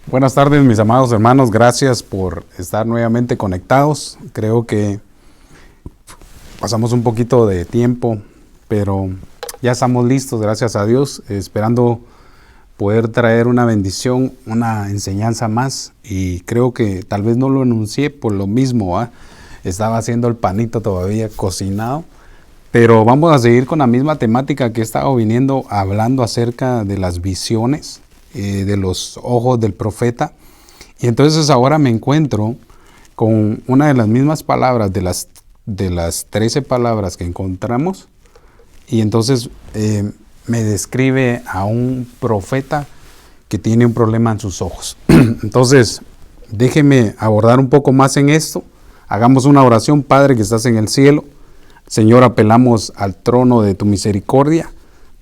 Buenas tardes, mis amados hermanos, gracias por estar nuevamente conectados. Creo que pasamos un poquito de tiempo, pero ya estamos listos, gracias a Dios, esperando poder traer una bendición, una enseñanza más. Y creo que tal vez no lo anuncié por lo mismo, estaba haciendo el panito todavía cocinado, pero vamos a seguir con la misma temática que he estado viniendo hablando acerca de las visiones, de los ojos del profeta. Y entonces ahora me encuentro con una de las mismas palabras de las 13 palabras que encontramos, y entonces me describe a un profeta que tiene un problema en sus ojos. Entonces déjeme abordar un poco más en esto. Hagamos una oración. Padre que estás en el cielo, Señor, apelamos al trono de tu misericordia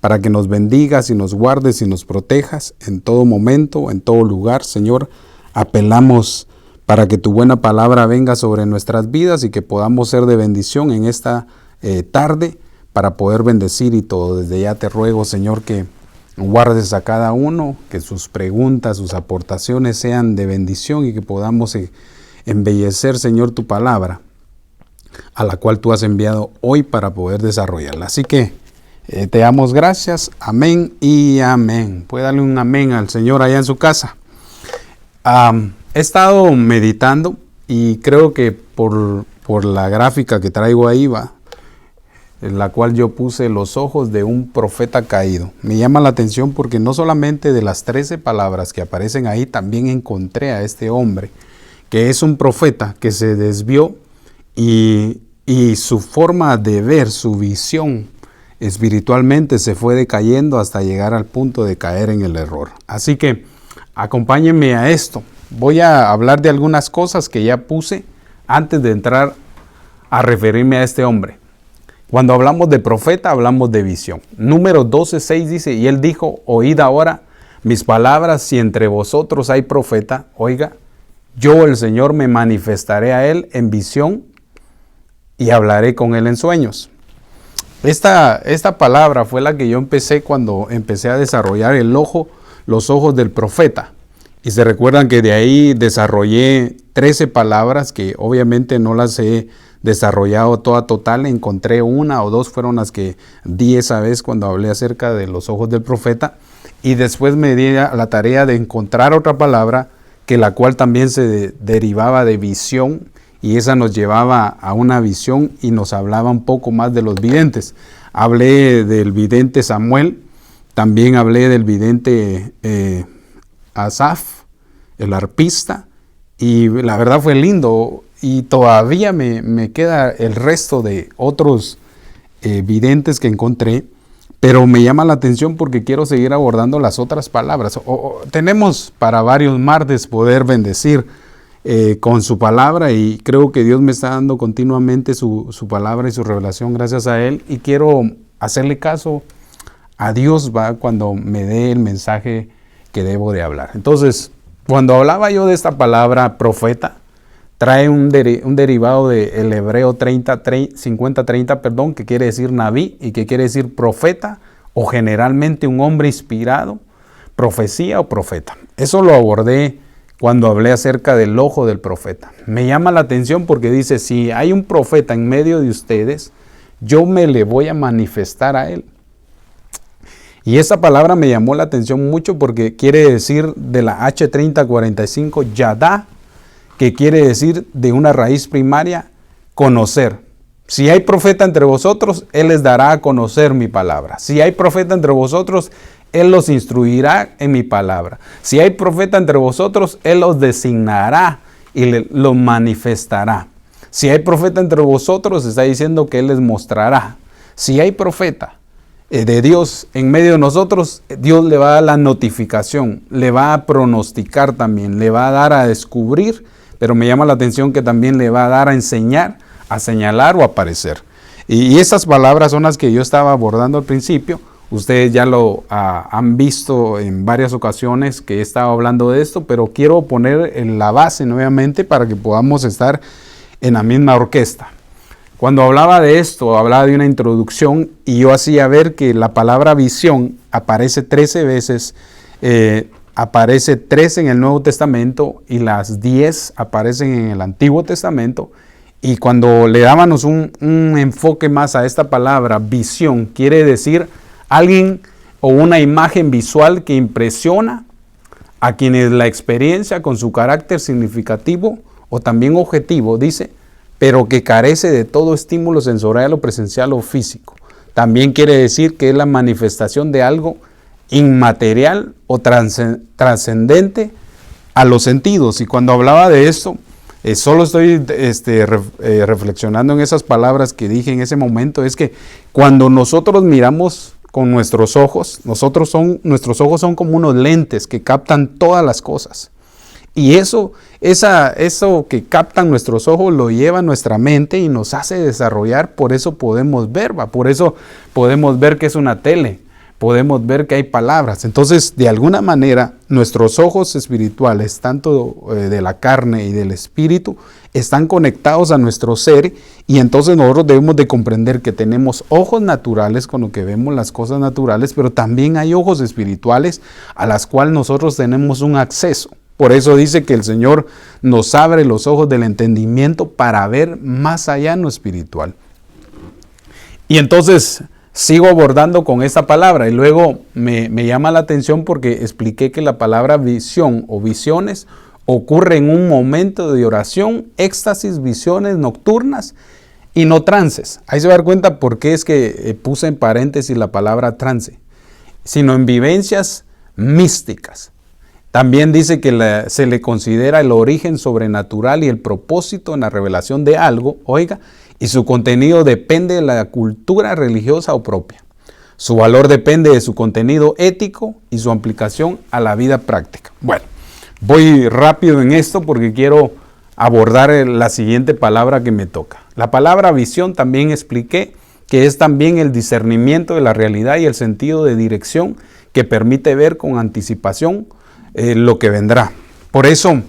para que nos bendigas y nos guardes y nos protejas en todo momento, en todo lugar. Señor, apelamos para que tu buena palabra venga sobre nuestras vidas y que podamos ser de bendición en esta tarde para poder bendecir y todo. Desde ya te ruego, Señor, que guardes a cada uno, que sus preguntas, sus aportaciones sean de bendición y que podamos embellecer, Señor, tu palabra, a la cual tú has enviado hoy para poder desarrollarla. Así que te damos gracias, amén y amén. Puede darle un amén al Señor allá en su casa. He estado meditando y creo que por la gráfica que traigo ahí en la cual yo puse los ojos de un profeta caído. Me llama la atención porque no solamente de las 13 palabras que aparecen ahí, también encontré a este hombre que es un profeta que se desvió y su forma de ver, su visión espiritualmente se fue decayendo hasta llegar al punto de caer en el error. Así que acompáñenme a esto. Voy a hablar de algunas cosas que ya puse antes de entrar a referirme a este hombre. Cuando hablamos de profeta, hablamos de visión. Números 12:6 dice, y él dijo, oíd ahora mis palabras, si entre vosotros hay profeta, oiga, yo el Señor me manifestaré a él en visión y hablaré con él en sueños. Esta palabra fue la que yo empecé cuando empecé a desarrollar los ojos del profeta. Y se recuerdan que de ahí desarrollé 13 palabras que obviamente no las he desarrollado toda total. Encontré una o dos, fueron las que di esa vez cuando hablé acerca de los ojos del profeta. Y después me di a la tarea de encontrar otra palabra que la cual también se derivaba de visión. Y esa nos llevaba a una visión y nos hablaba un poco más de los videntes. Hablé del vidente Samuel, también hablé del vidente Asaf, el arpista, y la verdad fue lindo. Y todavía me queda el resto de otros videntes que encontré, pero me llama la atención porque quiero seguir abordando las otras palabras. Tenemos para varios martes poder bendecir con su palabra, y creo que Dios me está dando continuamente su palabra y su revelación gracias a Él, y quiero hacerle caso a Dios cuando me dé el mensaje que debo de hablar. Entonces, cuando hablaba yo de esta palabra profeta, trae un derivado del hebreo 50-30, que quiere decir naví y que quiere decir profeta, o generalmente un hombre inspirado, profecía o profeta. Eso lo abordé cuando hablé acerca del ojo del profeta. Me llama la atención porque dice, si hay un profeta en medio de ustedes, yo me le voy a manifestar a él. Y esa palabra me llamó la atención mucho porque quiere decir de la H3045, yadá, que quiere decir de una raíz primaria, conocer. Si hay profeta entre vosotros, él les dará a conocer mi palabra. Si hay profeta entre vosotros, él los instruirá en mi palabra. Si hay profeta entre vosotros, él los designará y los manifestará. Si hay profeta entre vosotros, está diciendo que él les mostrará. Si hay profeta de Dios en medio de nosotros, Dios le va a dar la notificación, le va a pronosticar también, le va a dar a descubrir, pero me llama la atención que también le va a dar a enseñar, a señalar o a aparecer. Y estas palabras son las que yo estaba abordando al principio. Ustedes ya lo han visto en varias ocasiones que he estado hablando de esto, pero quiero poner en la base nuevamente para que podamos estar en la misma orquesta. Cuando hablaba de esto, hablaba de una introducción y yo hacía ver que la palabra visión aparece 13 veces, aparece 3 en el Nuevo Testamento y las 10 aparecen en el Antiguo Testamento. Y cuando le dábamos un enfoque más a esta palabra, visión, quiere decir alguien o una imagen visual que impresiona a quienes la experiencia con su carácter significativo o también objetivo, dice, pero que carece de todo estímulo sensorial o presencial o físico. También quiere decir que es la manifestación de algo inmaterial o trascendente a los sentidos. Y cuando hablaba de esto, solo estoy reflexionando en esas palabras que dije en ese momento, es que cuando nosotros miramos con nuestros ojos, nuestros ojos son como unos lentes que captan todas las cosas. Y eso que captan nuestros ojos lo lleva a nuestra mente y nos hace desarrollar, por eso podemos ver, por eso podemos ver que es una tele, podemos ver que hay palabras. Entonces, de alguna manera, nuestros ojos espirituales, tanto de la carne y del espíritu, están conectados a nuestro ser y entonces nosotros debemos de comprender que tenemos ojos naturales con lo que vemos las cosas naturales, pero también hay ojos espirituales a las cuales nosotros tenemos un acceso. Por eso dice que el Señor nos abre los ojos del entendimiento para ver más allá en lo espiritual. Y entonces sigo abordando con esta palabra y luego me llama la atención porque expliqué que la palabra visión o visiones ocurre en un momento de oración, éxtasis, visiones nocturnas y no trances. Ahí se va a dar cuenta por qué es que puse en paréntesis la palabra trance, sino en vivencias místicas. También dice que se le considera el origen sobrenatural y el propósito en la revelación de algo, oiga, y su contenido depende de la cultura religiosa o propia. Su valor depende de su contenido ético y su aplicación a la vida práctica. Bueno, voy rápido en esto porque quiero abordar la siguiente palabra que me toca. La palabra visión también expliqué que es también el discernimiento de la realidad y el sentido de dirección que permite ver con anticipación lo que vendrá. Por eso,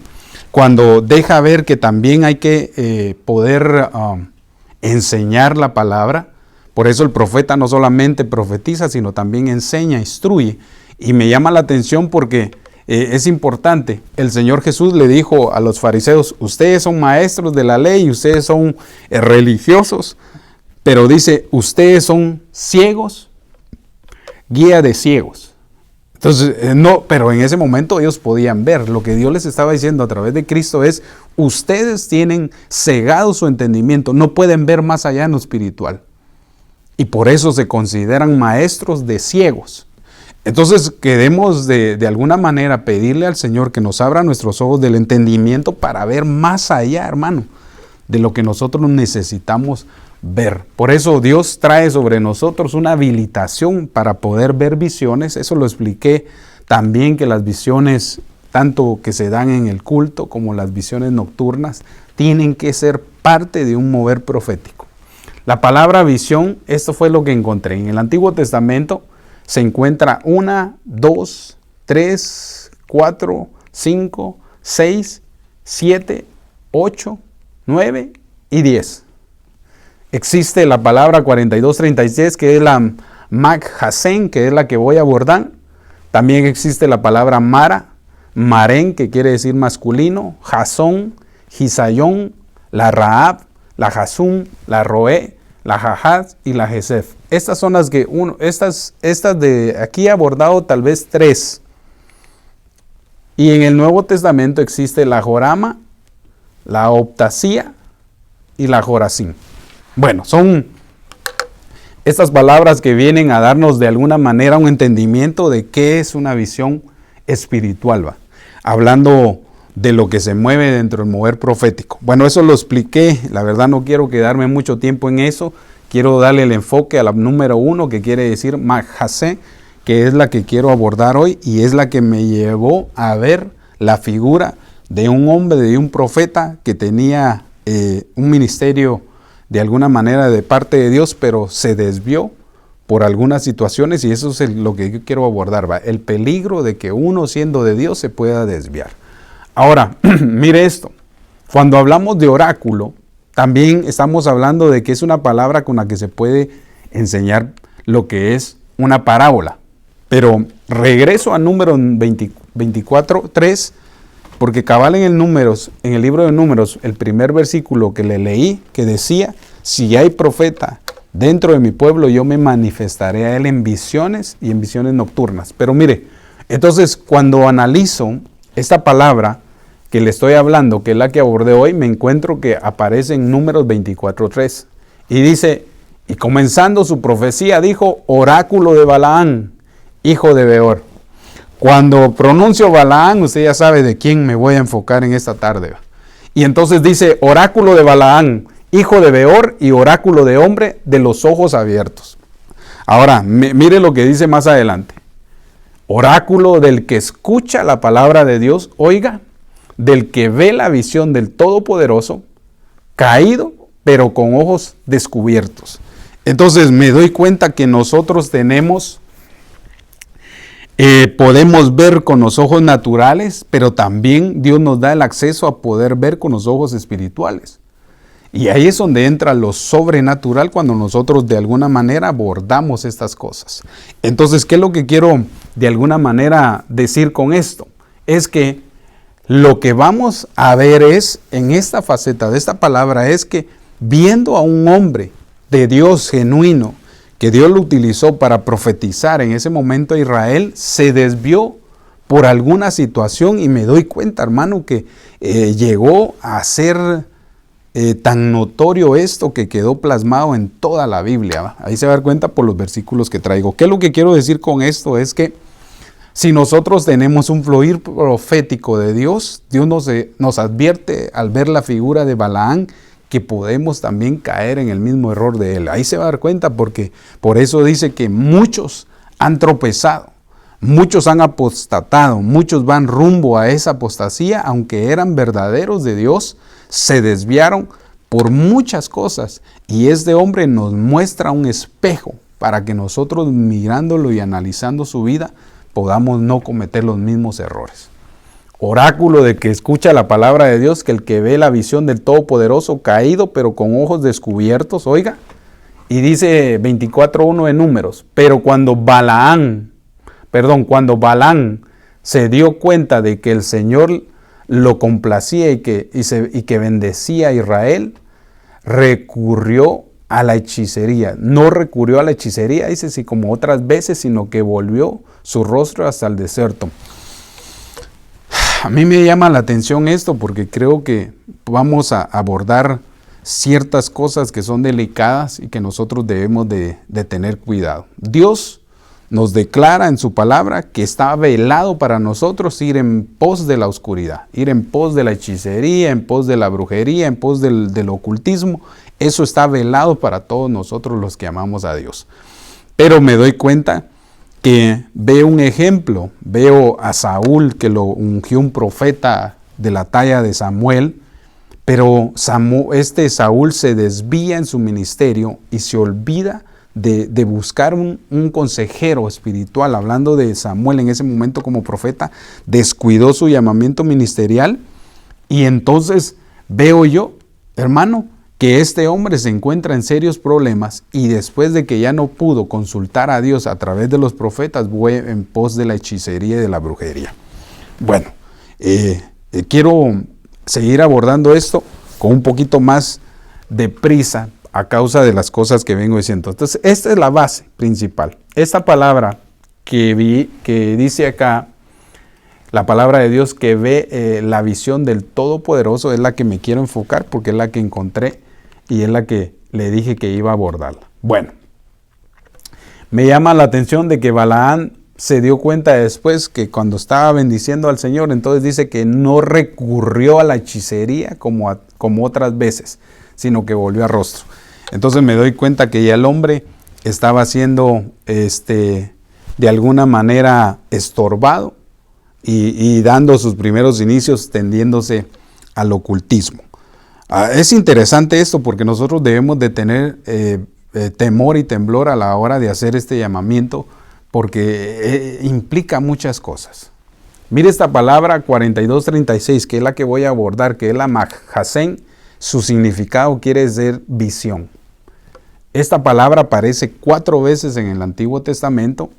cuando deja ver que también hay que poder enseñar la palabra, por eso el profeta no solamente profetiza, sino también enseña, instruye. Y me llama la atención porque es importante. El Señor Jesús le dijo a los fariseos, ustedes son maestros de la ley, ustedes son religiosos, pero dice, ustedes son ciegos, guía de ciegos. Entonces, no, pero en ese momento ellos podían ver. Lo que Dios les estaba diciendo a través de Cristo es, ustedes tienen cegado su entendimiento, no pueden ver más allá en lo espiritual. Y por eso se consideran maestros de ciegos. Entonces, queremos de alguna manera pedirle al Señor que nos abra nuestros ojos del entendimiento para ver más allá, hermano, de lo que nosotros necesitamos ver. Por eso Dios trae sobre nosotros una habilitación para poder ver visiones. Eso lo expliqué también, que las visiones, tanto que se dan en el culto como las visiones nocturnas, tienen que ser parte de un mover profético. La palabra visión, esto fue lo que encontré. En el Antiguo Testamento se encuentra 1, 2, 3, 4, 5, 6, 7, 8, 9 y 10. Existe la palabra 4236, que es la Mag-Hasen, que es la que voy a abordar. También existe la palabra Mara, Marén, que quiere decir masculino, Jasón, Gisayón, la Raab, la Jasum, la Roé, la Jahaz y la Jesef. Estas son las que estas de aquí he abordado tal vez 3. Y en el Nuevo Testamento existe la Jorama, la Optasía y la Jorazín. Bueno, son estas palabras que vienen a darnos de alguna manera un entendimiento de qué es una visión espiritual, ¿va? Hablando de lo que se mueve dentro del mover profético. Bueno, eso lo expliqué, la verdad no quiero quedarme mucho tiempo en eso, quiero darle el enfoque a la número 1, que quiere decir Mag-Hasé, que es la que quiero abordar hoy y es la que me llevó a ver la figura de un hombre, de un profeta que tenía un ministerio de alguna manera de parte de Dios, pero se desvió por algunas situaciones, y eso es lo que yo quiero abordar, ¿va? El peligro de que uno siendo de Dios se pueda desviar. Ahora, mire esto, cuando hablamos de oráculo, también estamos hablando de que es una palabra con la que se puede enseñar lo que es una parábola. Pero regreso a Números 24:3, porque cabal en el libro de Números, el primer versículo que le leí, que decía, si hay profeta dentro de mi pueblo, yo me manifestaré a él en visiones y en visiones nocturnas. Pero mire, entonces cuando analizo esta palabra que le estoy hablando, que es la que abordé hoy, me encuentro que aparece en Números 24:3. Y dice, y comenzando su profecía, dijo, oráculo de Balaán, hijo de Beor. Cuando pronuncio Balaán, usted ya sabe de quién me voy a enfocar en esta tarde. Y entonces dice, oráculo de Balaán, hijo de Beor, y oráculo de hombre de los ojos abiertos. Ahora, mire lo que dice más adelante. Oráculo del que escucha la palabra de Dios, oiga, del que ve la visión del Todopoderoso, caído, pero con ojos descubiertos. Entonces me doy cuenta que nosotros podemos ver con los ojos naturales, pero también Dios nos da el acceso a poder ver con los ojos espirituales. Y ahí es donde entra lo sobrenatural cuando nosotros de alguna manera abordamos estas cosas. Entonces, ¿qué es lo que quiero de alguna manera decir con esto? Es que lo que vamos a ver es, en esta faceta de esta palabra, es que viendo a un hombre de Dios genuino, que Dios lo utilizó para profetizar en ese momento a Israel, se desvió por alguna situación, y me doy cuenta, hermano, que llegó a ser tan notorio esto que quedó plasmado en toda la Biblia, ¿va? Ahí se va a dar cuenta por los versículos que traigo. ¿Qué es lo que quiero decir con esto? Es que si nosotros tenemos un fluir profético de Dios, Dios nos advierte al ver la figura de Balaán que podemos también caer en el mismo error de él. Ahí se va a dar cuenta, porque por eso dice que muchos han tropezado, muchos han apostatado, muchos van rumbo a esa apostasía, aunque eran verdaderos de Dios, se desviaron por muchas cosas. Y este hombre nos muestra un espejo para que nosotros, mirándolo y analizando su vida, podamos no cometer los mismos errores. Oráculo de que escucha la palabra de Dios, que el que ve la visión del Todopoderoso, caído pero con ojos descubiertos, oiga. Y dice 24:1 de Números, pero cuando Balaán se dio cuenta de que el Señor lo complacía y que bendecía a Israel, recurrió a la hechicería. No recurrió a la hechicería, dice, sí, como otras veces, sino que volvió su rostro hasta el desierto. A mí me llama la atención esto, porque creo que vamos a abordar ciertas cosas que son delicadas y que nosotros debemos de tener cuidado. Dios nos declara en su palabra que está velado para nosotros ir en pos de la oscuridad, ir en pos de la hechicería, en pos de la brujería, en pos del ocultismo. Eso está velado para todos nosotros los que amamos a Dios. Pero me doy cuenta que veo un ejemplo, veo a Saúl, que lo ungió un profeta de la talla de Samuel, pero Saúl se desvía en su ministerio y se olvida de buscar un consejero espiritual. Hablando de Samuel en ese momento como profeta, descuidó su llamamiento ministerial, y entonces veo yo, hermano, que este hombre se encuentra en serios problemas, y después de que ya no pudo consultar a Dios a través de los profetas, fue en pos de la hechicería y de la brujería. Bueno, quiero seguir abordando esto con un poquito más de prisa a causa de las cosas que vengo diciendo. Entonces, esta es la base principal. Esta palabra que dice acá, la palabra de Dios que ve la visión del Todopoderoso, es la que me quiero enfocar, porque es la que encontré y es la que le dije que iba a abordarla. Bueno, me llama la atención de que Balaán se dio cuenta después que cuando estaba bendiciendo al Señor, entonces dice que no recurrió a la hechicería como otras veces, sino que volvió a rostro. Entonces me doy cuenta que ya el hombre estaba siendo de alguna manera estorbado y dando sus primeros inicios tendiéndose al ocultismo. Es interesante esto porque nosotros debemos de tener temor y temblor a la hora de hacer este llamamiento porque implica muchas cosas. Mire esta palabra 4236, que es la que voy a abordar, que es la Mahasén. Su significado quiere decir visión. Esta palabra aparece 4 veces en el Antiguo Testamento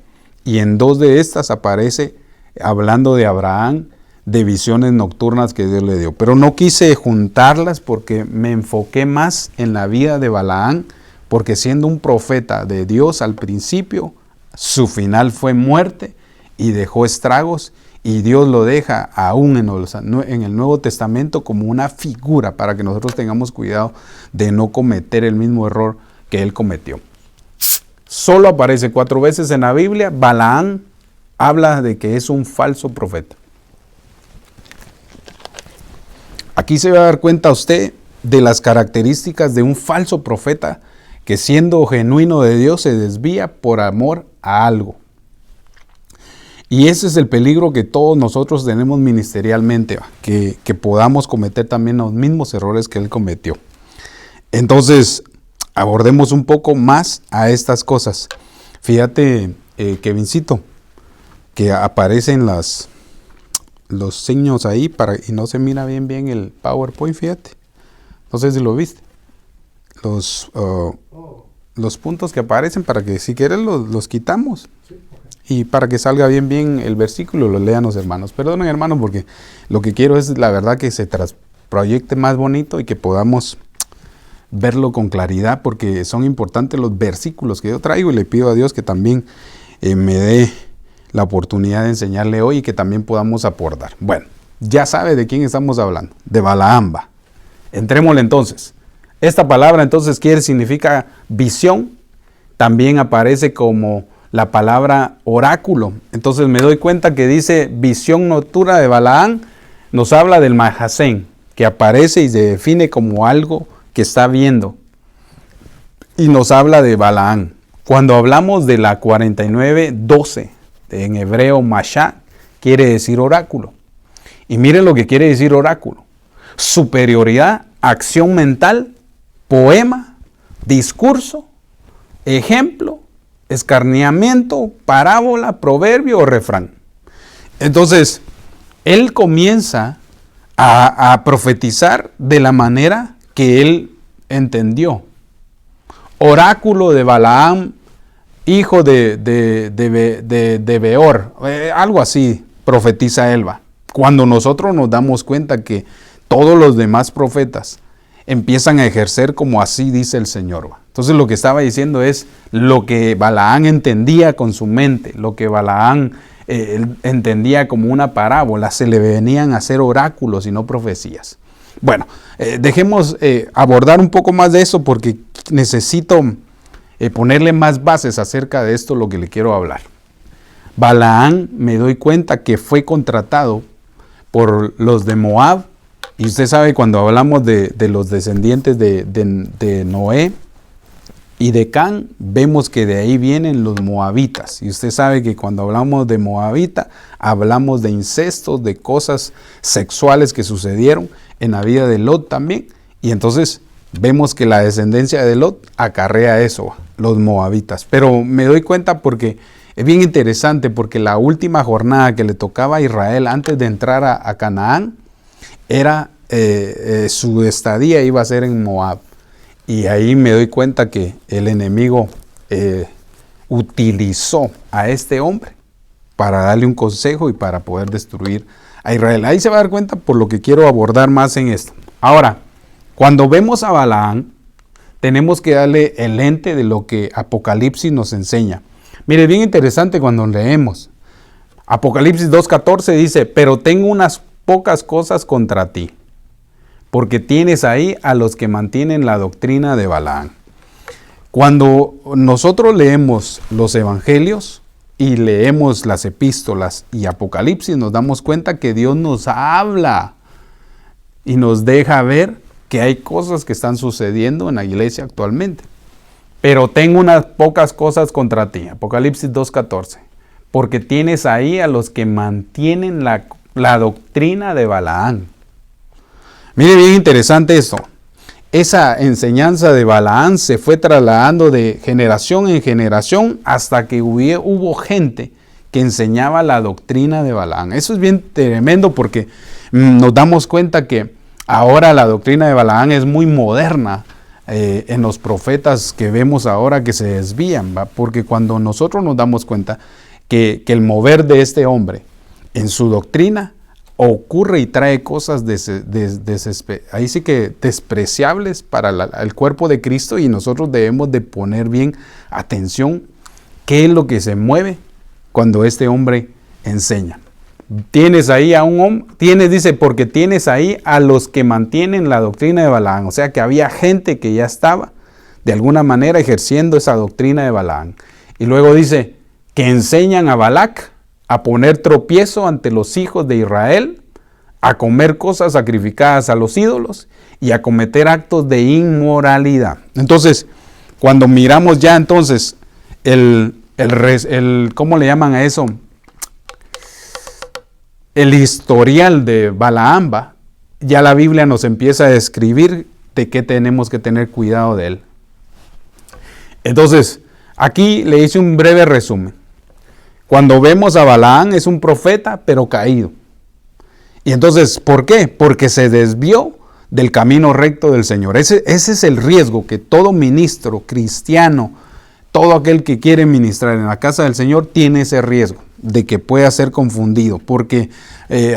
y en 2 de estas aparece hablando de Abraham, de visiones nocturnas que Dios le dio. Pero no quise juntarlas porque me enfoqué más en la vida de Balaam, porque siendo un profeta de Dios al principio, su final fue muerte y dejó estragos, y Dios lo deja aún en el Nuevo Testamento como una figura para que nosotros tengamos cuidado de no cometer el mismo error que él cometió. Solo aparece 4 veces en la Biblia. Balaam habla de que es un falso profeta. Aquí se va a dar cuenta usted de las características de un falso profeta que siendo genuino de Dios se desvía por amor a algo. Y ese es el peligro que todos nosotros tenemos ministerialmente, que podamos cometer también los mismos errores que él cometió. Entonces, abordemos un poco más a estas cosas. Fíjate, Kevincito, que aparecen los signos ahí y no se mira bien el PowerPoint, fíjate. No sé si lo viste. Los puntos que aparecen, para que si quieres los quitamos. Sí, okay. Y para que salga bien el versículo, lo lean los hermanos. Perdonen, hermanos, porque lo que quiero es la verdad que se proyecte más bonito y que podamos verlo con claridad, porque son importantes los versículos que yo traigo, y le pido a Dios que también me dé la oportunidad de enseñarle hoy y que también podamos aportar. Bueno, ya sabe de quién estamos hablando, de Balaam. Entrémosle entonces. Esta palabra entonces significa visión, también aparece como la palabra oráculo. Entonces me doy cuenta que dice visión nocturna de Balaam, nos habla del Mahasén, que aparece y se define como algo que está viendo. Y nos habla de Balaam. Cuando hablamos de la 49:12, en hebreo Mashá, quiere decir oráculo. Y miren lo que quiere decir oráculo: superioridad, acción mental, poema, discurso, ejemplo, escarnimiento, parábola, proverbio o refrán. Entonces, él comienza a profetizar de la manera que él entendió. Oráculo de Balaam, hijo de Beor, algo así profetiza él. Cuando nosotros nos damos cuenta que todos los demás profetas empiezan a ejercer como así dice el Señor. Entonces lo que estaba diciendo es lo que Balaam entendía con su mente, lo que Balaam entendía como una parábola, se le venían a hacer oráculos y no profecías. Bueno, dejemos abordar un poco más de eso porque necesito ponerle más bases acerca de esto, lo que le quiero hablar. Balaam, me doy cuenta que fue contratado por los de Moab. Y usted sabe, cuando hablamos de los descendientes de Noé y de Can, vemos que de ahí vienen los moabitas. Y usted sabe que cuando hablamos de moabita, hablamos de incestos, de cosas sexuales que sucedieron en la vida de Lot también. Y entonces vemos que la descendencia de Lot acarrea eso, los moabitas. Pero me doy cuenta porque es bien interesante, porque la última jornada que le tocaba a Israel antes de entrar a Canaán, era su estadía iba a ser en Moab. Y ahí me doy cuenta que el enemigo utilizó a este hombre para darle un consejo y para poder destruir a Israel. Ahí se va a dar cuenta por lo que quiero abordar más en esto. Ahora, cuando vemos a Balaam, tenemos que darle el lente de lo que Apocalipsis nos enseña. Mire, bien interesante cuando leemos. Apocalipsis 2:14 dice, pero tengo unas pocas cosas contra ti, porque tienes ahí a los que mantienen la doctrina de Balaam. Cuando nosotros leemos los evangelios y leemos las epístolas y Apocalipsis, nos damos cuenta que Dios nos habla y nos deja ver que hay cosas que están sucediendo en la iglesia actualmente. Pero tengo unas pocas cosas contra ti, Apocalipsis 2:14, porque tienes ahí a los que mantienen la doctrina de Balaam. Mire, bien interesante esto. esa enseñanza de Balaam se fue trasladando de generación en generación hasta que hubo gente que enseñaba la doctrina de Balaam. Eso es bien tremendo porque nos damos cuenta que ahora la doctrina de Balaam es muy moderna en los profetas que vemos ahora que se desvían, ¿va? Porque cuando nosotros nos damos cuenta que el mover de este hombre en su doctrina ocurre y trae cosas ahí sí que despreciables para el cuerpo de Cristo, y nosotros debemos de poner bien atención qué es lo que se mueve cuando este hombre enseña. Tienes ahí a un hombre, dice, porque tienes ahí a los que mantienen la doctrina de Balaam. O sea que había gente que ya estaba de alguna manera ejerciendo esa doctrina de Balaam. Y luego dice que enseñan a Balac a poner tropiezo ante los hijos de Israel, a comer cosas sacrificadas a los ídolos y a cometer actos de inmoralidad. Entonces, cuando miramos ya entonces ¿cómo le llaman a eso? El historial de Balaam, ya la Biblia nos empieza a describir de qué tenemos que tener cuidado de él. Entonces, aquí le hice un breve resumen. Cuando vemos a Balaam es un profeta, pero caído. Y entonces, ¿por qué? Porque se desvió del camino recto del Señor. Ese es el riesgo que todo ministro cristiano, todo aquel que quiere ministrar en la casa del Señor, tiene ese riesgo de que pueda ser confundido, porque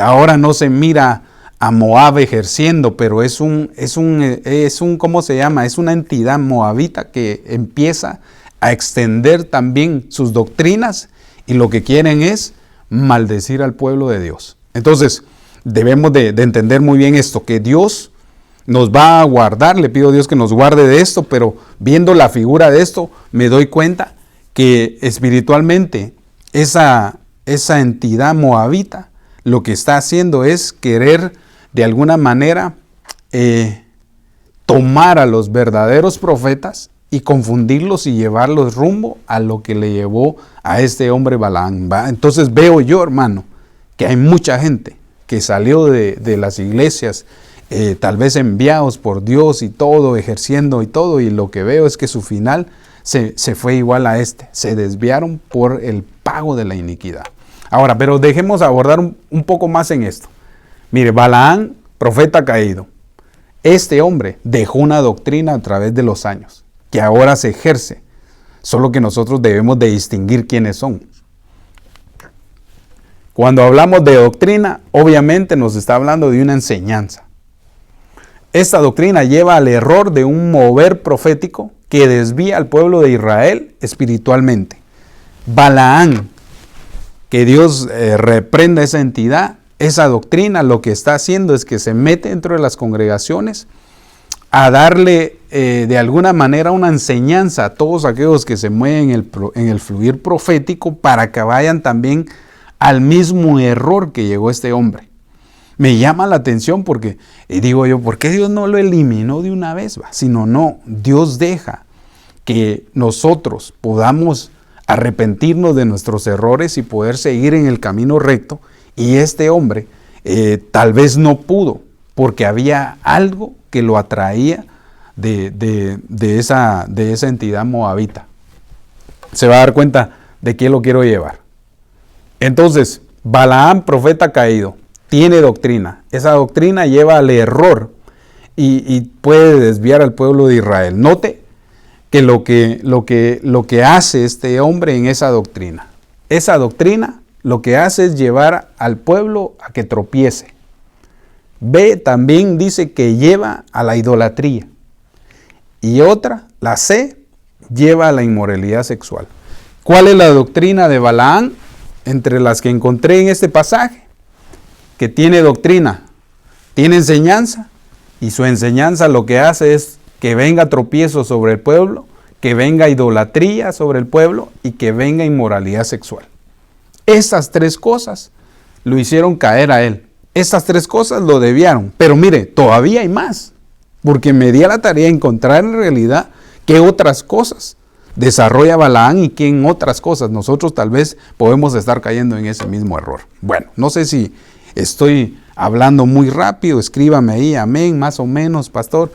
ahora no se mira a Moab ejerciendo, pero es un ¿cómo se llama? Es una entidad moabita que empieza a extender también sus doctrinas, y lo que quieren es maldecir al pueblo de Dios. Entonces, debemos de entender muy bien esto, que Dios nos va a guardar. Le pido a Dios que nos guarde de esto, pero viendo la figura de esto, me doy cuenta que espiritualmente esa entidad moabita lo que está haciendo es querer de alguna manera tomar a los verdaderos profetas y confundirlos y llevarlos rumbo a lo que le llevó a este hombre Balaam, ¿va? Entonces veo yo, hermano, que hay mucha gente que salió de las iglesias, tal vez enviados por Dios y todo, ejerciendo y todo, y lo que veo es que su final se fue igual a se desviaron por el pago de la iniquidad. Ahora, pero dejemos abordar un poco más en esto. Mire, Balaam, profeta caído, este hombre dejó una doctrina a través de los años, que ahora se ejerce, solo que nosotros debemos de distinguir quiénes son. Cuando hablamos de doctrina, obviamente nos está hablando de una enseñanza. Esta doctrina lleva al error de un mover profético que desvía al pueblo de Israel espiritualmente. Balaam, que Dios reprenda esa entidad, esa doctrina, lo que está haciendo es que se mete dentro de las congregaciones a darle de alguna manera una enseñanza a todos aquellos que se mueven en el fluir profético, para que vayan también al mismo error que llegó este hombre. Me llama la atención porque digo yo, ¿por qué Dios no lo eliminó de una vez? Sino no, Dios deja que nosotros podamos arrepentirnos de nuestros errores y poder seguir en el camino recto. Y este hombre tal vez no pudo, porque había algo que lo atraía de esa entidad moabita. Se va a dar cuenta de qué lo quiero llevar. Entonces, Balaam, profeta caído, tiene doctrina. Esa doctrina lleva al error y puede desviar al pueblo de Israel. Note que lo que hace este hombre en esa doctrina lo que hace es llevar al pueblo a que tropiece. B, también dice que lleva a la idolatría. Y otra, la C, lleva a la inmoralidad sexual. ¿Cuál es la doctrina de Balaam? Entre las que encontré en este pasaje, que tiene doctrina, tiene enseñanza, y su enseñanza lo que hace es que venga tropiezo sobre el pueblo, que venga idolatría sobre el pueblo y que venga inmoralidad sexual. Estas tres cosas lo hicieron caer a él. Estas tres cosas lo desviaron. Pero mire, todavía hay más, porque me di a la tarea de encontrar en realidad qué otras cosas desarrolla Balaam y qué en otras cosas nosotros tal vez podemos estar cayendo en ese mismo error. Bueno, no sé si estoy hablando muy rápido, escríbame ahí, amén, más o menos, pastor.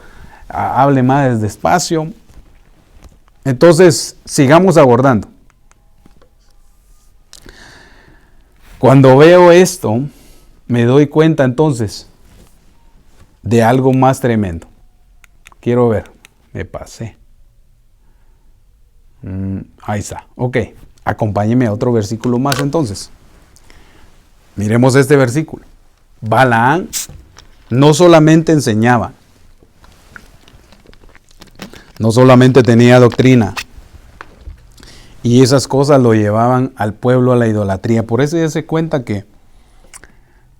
hable más despacio. Entonces, sigamos abordando. Cuando veo esto, me doy cuenta entonces de algo más tremendo. Quiero ver, me pasé. Ahí está, ok. Acompáñeme a otro versículo más entonces. Miremos este versículo. Balaam no solamente enseñaba, no solamente tenía doctrina, y esas cosas lo llevaban al pueblo a la idolatría. Por eso ya se cuenta que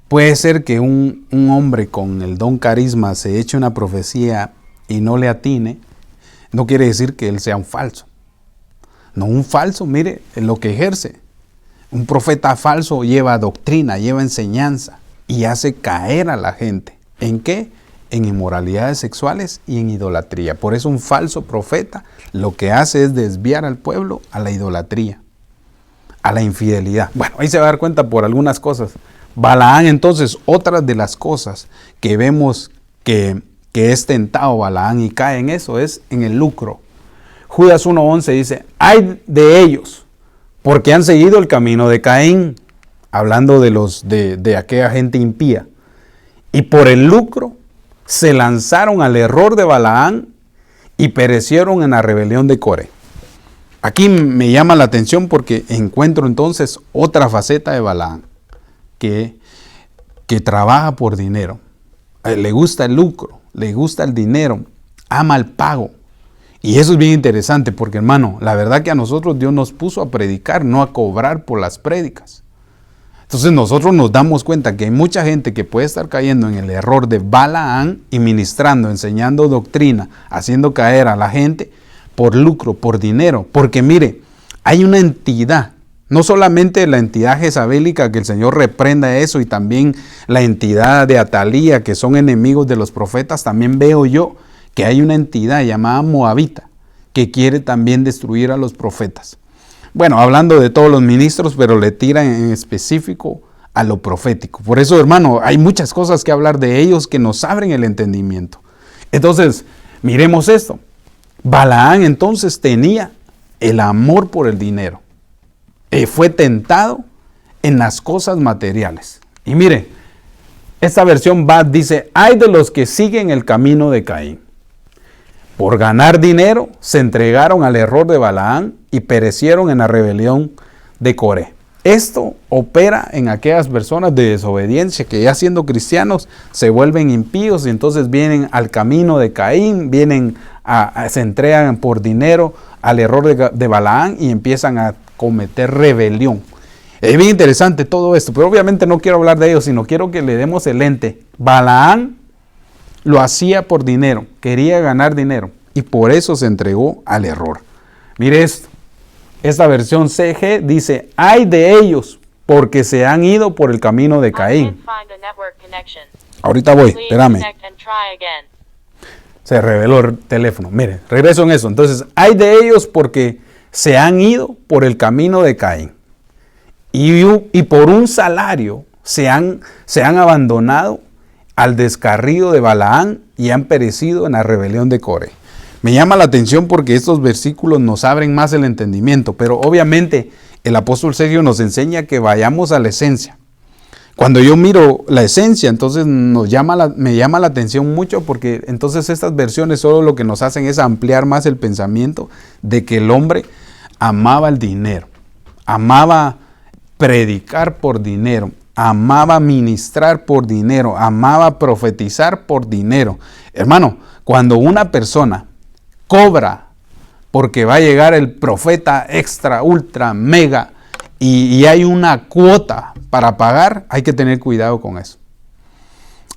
puede ser que un hombre con el don carisma se eche una profecía y no le atine. No quiere decir que él sea un falso. No, un falso, mire, lo que ejerce. Un profeta falso lleva doctrina, lleva enseñanza y hace caer a la gente. ¿En qué? En inmoralidades sexuales y en idolatría. Por eso un falso profeta lo que hace es desviar al pueblo a la idolatría, a la infidelidad. Bueno, ahí se va a dar cuenta por algunas cosas. Balaam, entonces, otras de las cosas que vemos que es tentado Balaam y cae en eso es en el lucro. Judas 1:11 dice, ay de ellos, porque han seguido el camino de Caín, hablando de aquella gente impía, y por el lucro se lanzaron al error de Balaam y perecieron en la rebelión de Coré. Aquí me llama la atención porque encuentro entonces otra faceta de Balaam, que trabaja por dinero. Le gusta el lucro, le gusta el dinero, ama el pago. Y eso es bien interesante porque, hermano, la verdad que a nosotros Dios nos puso a predicar, no a cobrar por las prédicas. Entonces nosotros nos damos cuenta que hay mucha gente que puede estar cayendo en el error de Balaam y ministrando, enseñando doctrina, haciendo caer a la gente por lucro, por dinero. Porque mire, hay una entidad, no solamente la entidad jezabélica, que el Señor reprenda eso, y también la entidad de Atalía, que son enemigos de los profetas. También veo yo que hay una entidad llamada Moabita que quiere también destruir a los profetas. Bueno, hablando de todos los ministros, pero le tiran en específico a lo profético. Por eso, hermano, hay muchas cosas que hablar de ellos que nos abren el entendimiento. Entonces, miremos esto. Balaam entonces tenía el amor por el dinero. Fue tentado en las cosas materiales. Y mire, esta versión dice, ay de los que siguen el camino de Caín. Por ganar dinero se entregaron al error de Balaam y perecieron en la rebelión de Coré. Esto opera en aquellas personas de desobediencia que ya siendo cristianos se vuelven impíos y entonces vienen al camino de Caín, se entregan por dinero al error de Balaam y empiezan a cometer rebelión. Es bien interesante todo esto, pero obviamente no quiero hablar de ellos, sino quiero que le demos el ente. Balaam lo hacía por dinero, quería ganar dinero y por eso se entregó al error. Mire esto, esta versión CG dice, ay de ellos porque se han ido por el camino de Caín. Ahorita voy, espérame. Se reveló el teléfono. Mire, regreso en eso. Entonces, hay de ellos porque se han ido por el camino de Caín. Y por un salario se han abandonado al descarrío de Balaam y han perecido en la rebelión de Coré. Me llama la atención porque estos versículos nos abren más el entendimiento, pero obviamente el apóstol Sergio nos enseña que vayamos a la esencia. Cuando yo miro la esencia, entonces me llama la atención mucho porque entonces estas versiones solo lo que nos hacen es ampliar más el pensamiento de que el hombre amaba el dinero, amaba predicar por dinero, amaba ministrar por dinero, amaba profetizar por dinero. Hermano, cuando una persona cobra porque va a llegar el profeta extra, ultra, mega y hay una cuota para pagar, hay que tener cuidado con eso.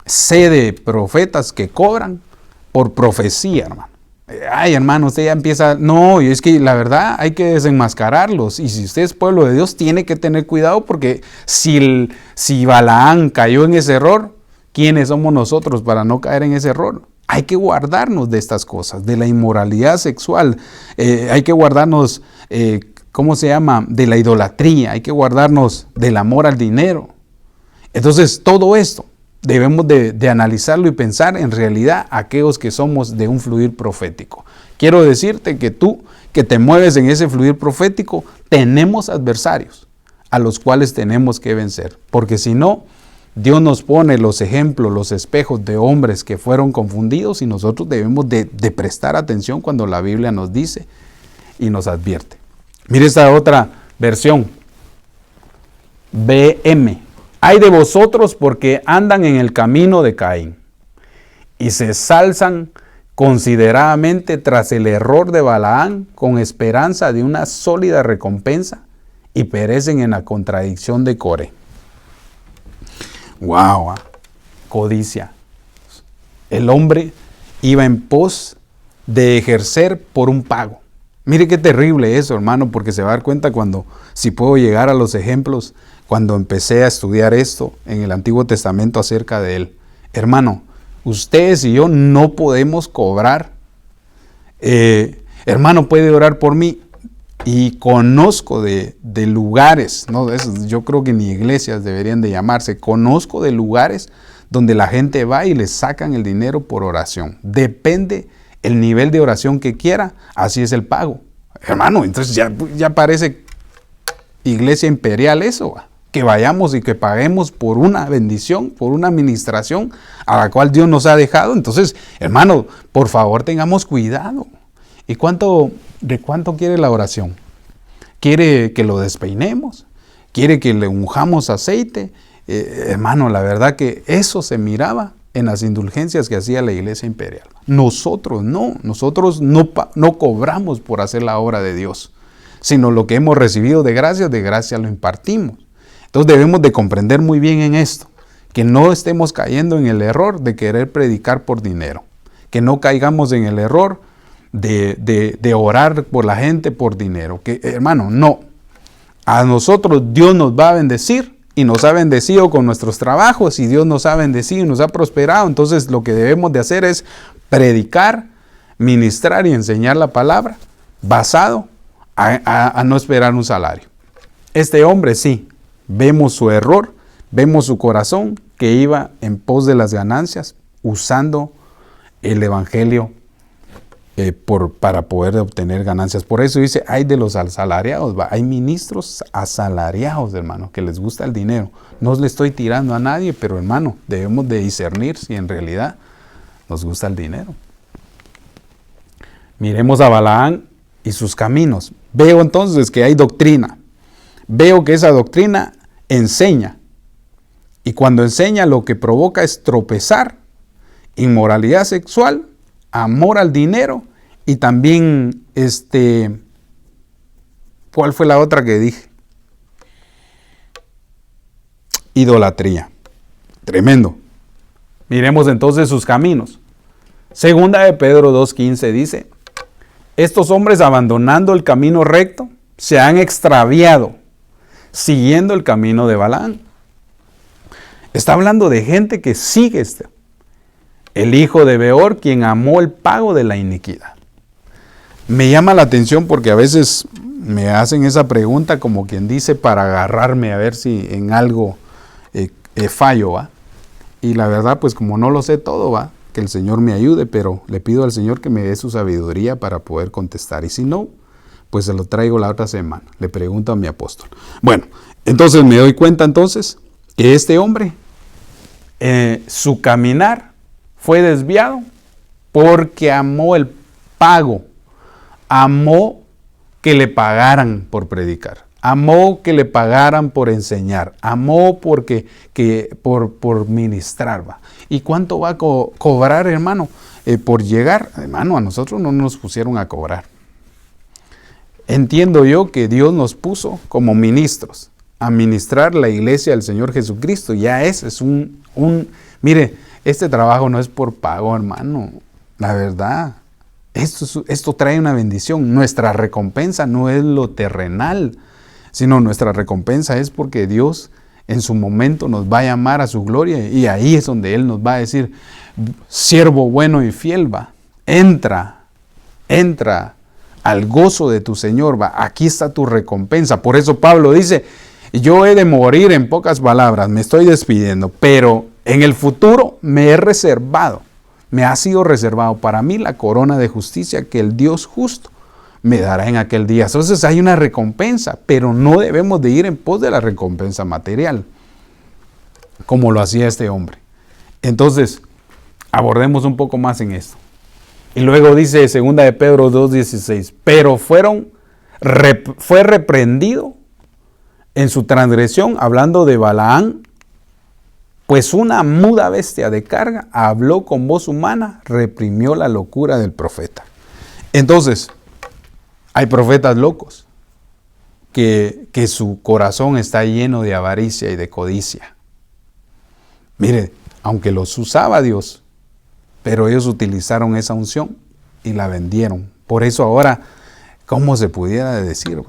Sé de profetas que cobran por profecía, hermano. Ay, hermano, usted ya empieza, no, y es que la verdad hay que desenmascararlos. Y si usted es pueblo de Dios, tiene que tener cuidado porque si Balaam cayó en ese error, ¿quiénes somos nosotros para no caer en ese error? Hay que guardarnos de estas cosas, de la inmoralidad sexual, hay que guardarnos, de la idolatría, hay que guardarnos del amor al dinero. Entonces, todo esto debemos de analizarlo y pensar en realidad aquellos que somos de un fluir profético. Quiero decirte que tú, que te mueves en ese fluir profético, tenemos adversarios a los cuales tenemos que vencer. Porque si no, Dios nos pone los ejemplos, los espejos de hombres que fueron confundidos y nosotros debemos de prestar atención cuando la Biblia nos dice y nos advierte. Mire esta otra versión. BM. Hay de vosotros porque andan en el camino de Caín y se salzan consideradamente tras el error de Balaán con esperanza de una sólida recompensa y perecen en la contradicción de Coré. Wow, codicia. El hombre iba en pos de ejercer por un pago. Mire qué terrible eso, hermano, porque se va a dar cuenta cuando, si puedo llegar a los ejemplos, cuando empecé a estudiar esto en el Antiguo Testamento acerca de él. Hermano, ustedes y yo no podemos cobrar. Hermano, puede orar por mí. Y conozco de lugares, ¿no? Yo creo que ni iglesias deberían de llamarse. Conozco de lugares donde la gente va y le sacan el dinero por oración. Depende el nivel de oración que quiera, así es el pago. Hermano, entonces ya parece iglesia imperial eso, que vayamos y que paguemos por una bendición, por una administración a la cual Dios nos ha dejado. Entonces, hermano, por favor tengamos cuidado. ¿Y de cuánto quiere la oración? ¿Quiere que lo despeinemos? ¿Quiere que le unjamos aceite? Hermano, la verdad que eso se miraba en las indulgencias que hacía la iglesia imperial. Nosotros no cobramos por hacer la obra de Dios, sino lo que hemos recibido de gracia lo impartimos. Entonces debemos de comprender muy bien en esto, que no estemos cayendo en el error de querer predicar por dinero, que no caigamos en el error de orar por la gente por dinero. Que, hermano, no. A nosotros Dios nos va a bendecir y nos ha bendecido con nuestros trabajos y Dios nos ha bendecido y nos ha prosperado. Entonces lo que debemos de hacer es predicar, ministrar y enseñar la palabra basado a no esperar un salario. Este hombre sí, vemos su error, vemos su corazón que iba en pos de las ganancias usando el evangelio para poder obtener ganancias. Por eso dice, hay de los asalariados, hay ministros asalariados, hermano, que les gusta el dinero. No le estoy tirando a nadie, pero hermano, debemos de discernir si en realidad nos gusta el dinero. Miremos a Balaán y sus caminos. Veo entonces que hay doctrina. Veo que esa doctrina enseña. Y cuando enseña, lo que provoca es tropezar, inmoralidad sexual, amor al dinero y también ¿cuál fue la otra que dije? Idolatría. Tremendo. Miremos entonces sus caminos. Segunda de Pedro 2:15 dice, estos hombres abandonando el camino recto se han extraviado, siguiendo el camino de Balaán. Está hablando de gente que sigue el hijo de Beor, quien amó el pago de la iniquidad. Me llama la atención porque a veces me hacen esa pregunta como quien dice para agarrarme a ver si en algo fallo, ¿va? Y la verdad, pues como no lo sé todo, ¿va? Que el Señor me ayude, pero le pido al Señor que me dé su sabiduría para poder contestar. Y si no, pues se lo traigo la otra semana. Le pregunto a mi apóstol. Bueno, entonces me doy cuenta entonces que este hombre, su caminar fue desviado porque amó el pago, amó que le pagaran por predicar, amó que le pagaran por enseñar, amó por ministrar. ¿Va? ¿Y cuánto va a cobrar, hermano? Por llegar, hermano, a nosotros no nos pusieron a cobrar. Entiendo yo que Dios nos puso como ministros a ministrar la iglesia del Señor Jesucristo. Ya es mire, este trabajo no es por pago, hermano. La verdad, esto trae una bendición. Nuestra recompensa no es lo terrenal, sino nuestra recompensa es porque Dios en su momento nos va a llamar a su gloria y ahí es donde Él nos va a decir, siervo bueno y fiel, va, entra al gozo de tu Señor, va, aquí está tu recompensa. Por eso Pablo dice, yo he de morir, en pocas palabras, me estoy despidiendo, pero En el futuro me ha sido reservado para mí la corona de justicia que el Dios justo me dará en aquel día. Entonces hay una recompensa, pero no debemos de ir en pos de la recompensa material, como lo hacía este hombre. Entonces, abordemos un poco más en esto. Y luego dice 2 de Pedro 2:16, pero fue reprendido en su transgresión, hablando de Balaán, pues una muda bestia de carga habló con voz humana, reprimió la locura del profeta. Entonces, hay profetas locos que su corazón está lleno de avaricia y de codicia. Mire, aunque los usaba Dios, pero ellos utilizaron esa unción y la vendieron. Por eso ahora, ¿cómo se pudiera decir?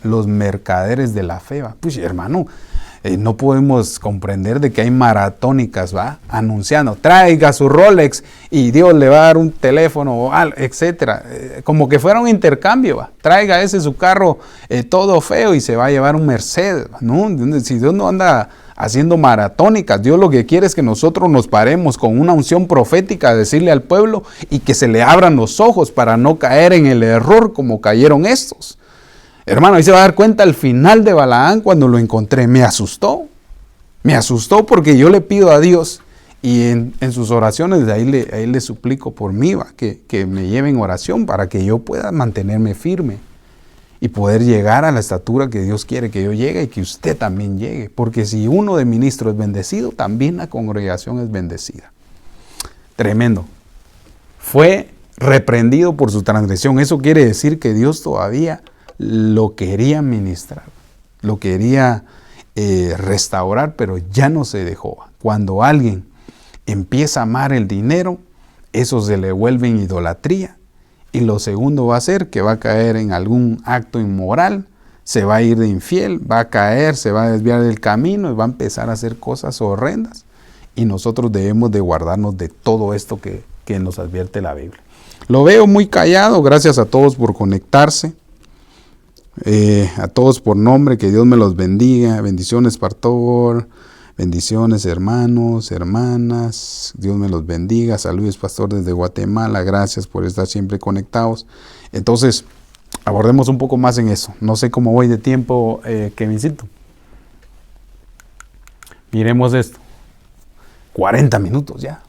Los mercaderes de la fe. Pues hermano, no podemos comprender de que hay maratónicas, anunciando, traiga su Rolex y Dios le va a dar un teléfono, etcétera. Como que fuera un intercambio, traiga ese su carro todo feo y se va a llevar un Mercedes, ¿no? Si Dios no anda haciendo maratónicas, Dios lo que quiere es que nosotros nos paremos con una unción profética a decirle al pueblo y que se le abran los ojos para no caer en el error como cayeron estos. Hermano, ahí se va a dar cuenta al final de Balaán cuando lo encontré. Me asustó porque yo le pido a Dios y en sus oraciones de ahí le suplico por mí, que me lleve en oración para que yo pueda mantenerme firme y poder llegar a la estatura que Dios quiere que yo llegue y que usted también llegue. Porque si uno de ministro es bendecido, también la congregación es bendecida. Tremendo. Fue reprendido por su transgresión. Eso quiere decir que Dios todavía lo quería ministrar, lo quería restaurar, pero ya no se dejó. Cuando alguien empieza a amar el dinero, eso se le vuelve en idolatría. Y lo segundo va a ser que va a caer en algún acto inmoral, se va a ir de infiel, va a caer, se va a desviar del camino y va a empezar a hacer cosas horrendas. Y nosotros debemos de guardarnos de todo esto que nos advierte la Biblia. Lo veo muy callado, gracias a todos por conectarse. A todos por nombre, que Dios me los bendiga. Bendiciones, pastor. Bendiciones, hermanos, hermanas. Dios me los bendiga. Saludos, pastor, desde Guatemala. Gracias por estar siempre conectados. Entonces, abordemos un poco más en eso. No sé cómo voy de tiempo, Kevincito. Miremos esto. 40 minutos ya.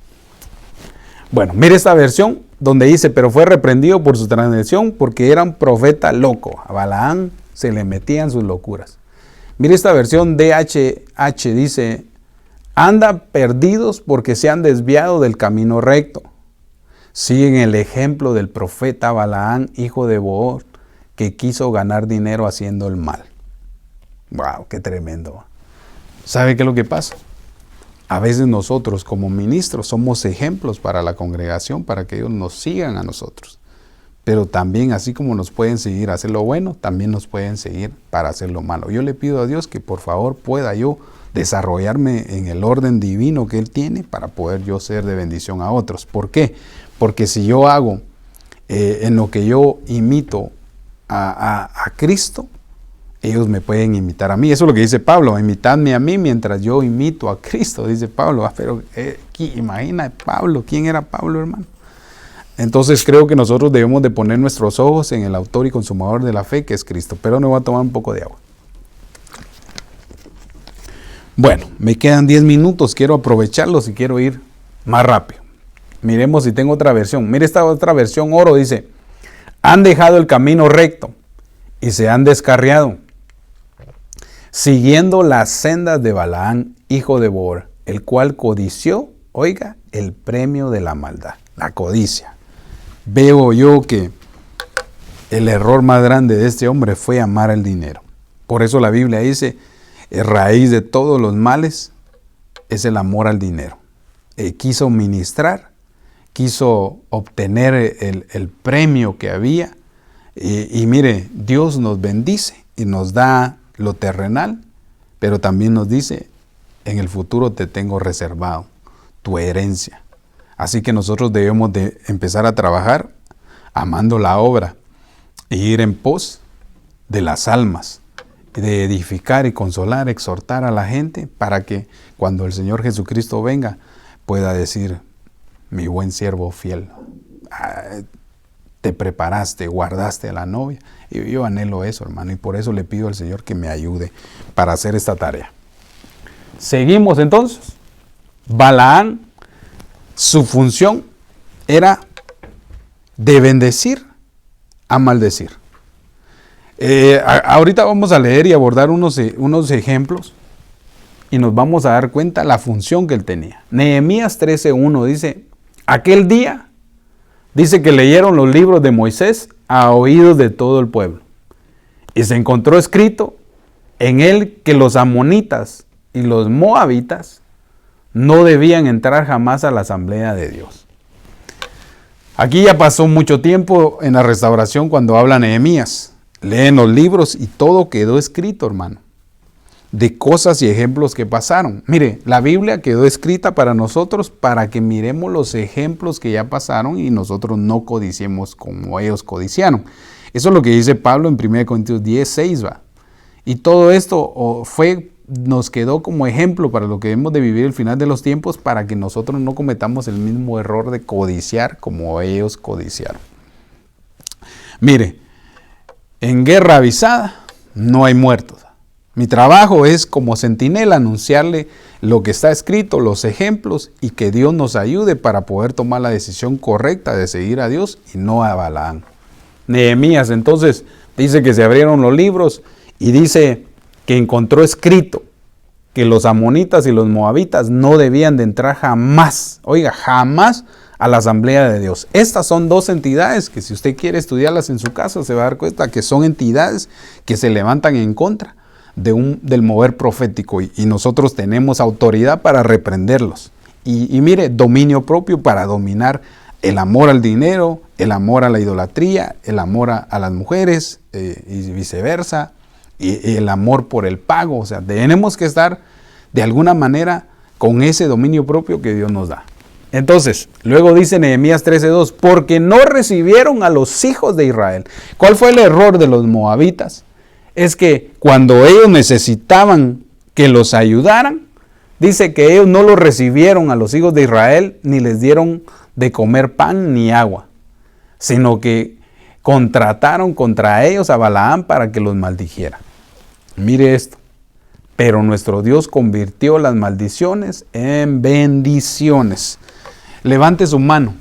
Bueno, mire esta versión donde dice, pero fue reprendido por su transgresión porque era un profeta loco. A Balaán se le metían sus locuras. Mire esta versión DHH, dice, anda perdidos porque se han desviado del camino recto. Siguen el ejemplo del profeta Balaán, hijo de Beor, que quiso ganar dinero haciendo el mal. ¡Wow! ¡Qué tremendo! ¿Sabe qué es lo que pasa? A veces nosotros como ministros somos ejemplos para la congregación, para que ellos nos sigan a nosotros. Pero también, así como nos pueden seguir a hacer lo bueno, también nos pueden seguir para hacer lo malo. Yo le pido a Dios que por favor pueda yo desarrollarme en el orden divino que Él tiene para poder yo ser de bendición a otros. ¿Por qué? Porque si yo hago en lo que yo imito a Cristo, ellos me pueden imitar a mí. Eso es lo que dice Pablo, imitadme a mí mientras yo imito a Cristo, dice Pablo. Pero imagina Pablo, ¿quién era Pablo, hermano? Entonces creo que nosotros debemos de poner nuestros ojos en el autor y consumador de la fe, que es Cristo. Pero me voy a tomar un poco de agua. Bueno, me quedan 10 minutos, quiero aprovecharlos y quiero ir más rápido. Miremos si tengo otra versión. Mire esta otra versión, oro, dice, han dejado el camino recto y se han descarriado, siguiendo las sendas de Balaán, hijo de Beor, el cual codició, oiga, el premio de la maldad, la codicia. Veo yo que el error más grande de este hombre fue amar el dinero. Por eso la Biblia dice, raíz de todos los males es el amor al dinero. Quiso ministrar, quiso obtener el premio que había. Y mire, Dios nos bendice y nos da lo terrenal, pero también nos dice, en el futuro te tengo reservado tu herencia. Así que nosotros debemos de empezar a trabajar amando la obra e ir en pos de las almas de edificar y consolar, exhortar a la gente para que cuando el Señor Jesucristo venga pueda decir: mi buen siervo fiel, te preparaste, guardaste a la novia. Y yo anhelo eso, hermano, y por eso le pido al Señor que me ayude para hacer esta tarea. Seguimos entonces. Balaam, su función era de bendecir a maldecir. Ahorita vamos a leer y abordar unos ejemplos y nos vamos a dar cuenta la función que él tenía. Nehemías 13:1 dice: aquel día, dice que leyeron los libros de Moisés a oídos de todo el pueblo. Y se encontró escrito en él que los amonitas y los moabitas no debían entrar jamás a la asamblea de Dios. Aquí ya pasó mucho tiempo en la restauración cuando habla Nehemías. Leen los libros y todo quedó escrito, hermano, de cosas y ejemplos que pasaron. Mire, la Biblia quedó escrita para nosotros para que miremos los ejemplos que ya pasaron y nosotros no codiciemos como ellos codiciaron. Eso es lo que dice Pablo en 1 Corintios 10:6, va. Y todo esto nos quedó como ejemplo para lo que debemos de vivir el final de los tiempos, para que nosotros no cometamos el mismo error de codiciar como ellos codiciaron. Mire, en guerra avisada no hay muertos. Mi trabajo es como centinela anunciarle lo que está escrito, los ejemplos, y que Dios nos ayude para poder tomar la decisión correcta de seguir a Dios y no a Balaam. Nehemías entonces dice que se abrieron los libros y dice que encontró escrito que los amonitas y los moabitas no debían de entrar jamás, jamás a la asamblea de Dios. Estas son dos entidades que, si usted quiere estudiarlas en su casa, se va a dar cuenta que son entidades que se levantan en contra del mover profético, y nosotros tenemos autoridad para reprenderlos. Y mire, dominio propio para dominar el amor al dinero, el amor a la idolatría, el amor a las mujeres y viceversa, y el amor por el pago. O sea, tenemos que estar de alguna manera con ese dominio propio que Dios nos da. Entonces, luego dice Nehemías 13:2, porque no recibieron a los hijos de Israel. ¿Cuál fue el error de los moabitas? Es que cuando ellos necesitaban que los ayudaran, dice que ellos no los recibieron a los hijos de Israel, ni les dieron de comer pan ni agua, sino que contrataron contra ellos a Balaam para que los maldijera. Mire esto: pero nuestro Dios convirtió las maldiciones en bendiciones. Levante su mano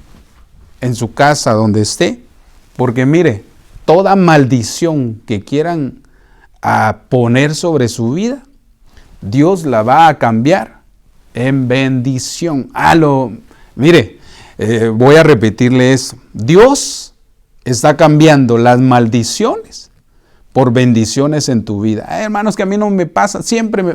en su casa donde esté, porque mire, toda maldición que quieran poner sobre su vida, Dios la va a cambiar en bendición. Mire, voy a repetirle eso. Dios está cambiando las maldiciones por bendiciones en tu vida. Hermanos, que a mí no me pasa,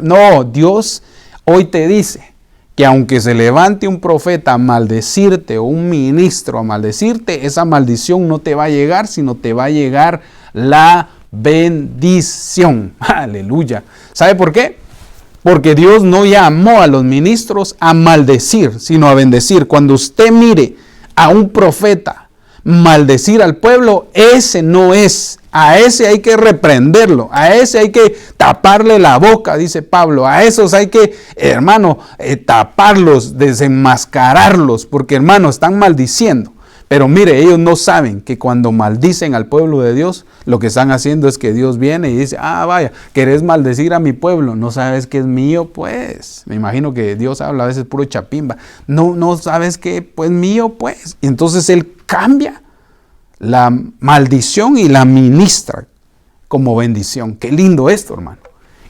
no, Dios hoy te dice que aunque se levante un profeta a maldecirte o un ministro a maldecirte, esa maldición no te va a llegar, sino te va a llegar la bendición. Aleluya. ¿Sabe por qué? Porque Dios no llamó a los ministros a maldecir, sino a bendecir. Cuando usted mire a un profeta maldecir al pueblo, ese no es. A ese hay que reprenderlo, a ese hay que taparle la boca, dice Pablo. A esos hay que, hermano, taparlos, desenmascararlos, porque, hermano, están maldiciendo. Pero mire, ellos no saben que cuando maldicen al pueblo de Dios, lo que están haciendo es que Dios viene y dice: vaya, ¿querés maldecir a mi pueblo? ¿No sabes que es mío? Pues, me imagino que Dios habla a veces puro chapimba. No sabes que, pues, mío, pues. Y entonces Él cambia la maldición y la ministra como bendición. Qué lindo esto, hermano.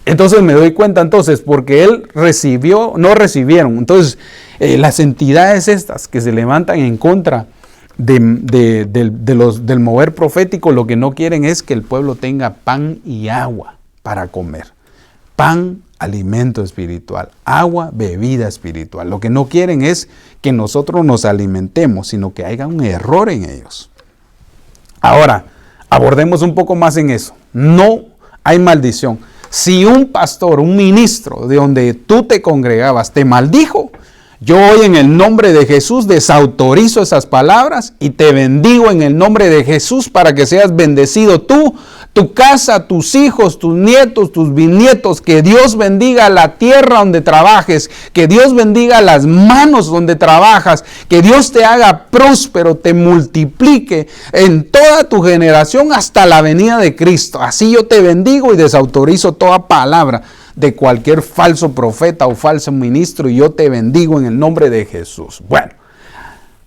Entonces me doy cuenta, porque él no recibieron. Entonces, las entidades estas que se levantan en contra del mover profético, lo que no quieren es que el pueblo tenga pan y agua para comer. Pan, alimento espiritual; agua, bebida espiritual. Lo que no quieren es que nosotros nos alimentemos, sino que haya un error en ellos. Ahora, abordemos un poco más en eso. No hay maldición. Si un pastor, un ministro de donde tú te congregabas te maldijo, Yo hoy en el nombre de Jesús desautorizo esas palabras y te bendigo en el nombre de Jesús para que seas bendecido tú, tu casa, tus hijos, tus nietos, tus bisnietos. Que Dios bendiga la tierra donde trabajes, que Dios bendiga las manos donde trabajas, que Dios te haga próspero, te multiplique en toda tu generación hasta la venida de Cristo. Así yo te bendigo y desautorizo toda palabra de cualquier falso profeta o falso ministro, y yo te bendigo en el nombre de Jesús. Bueno,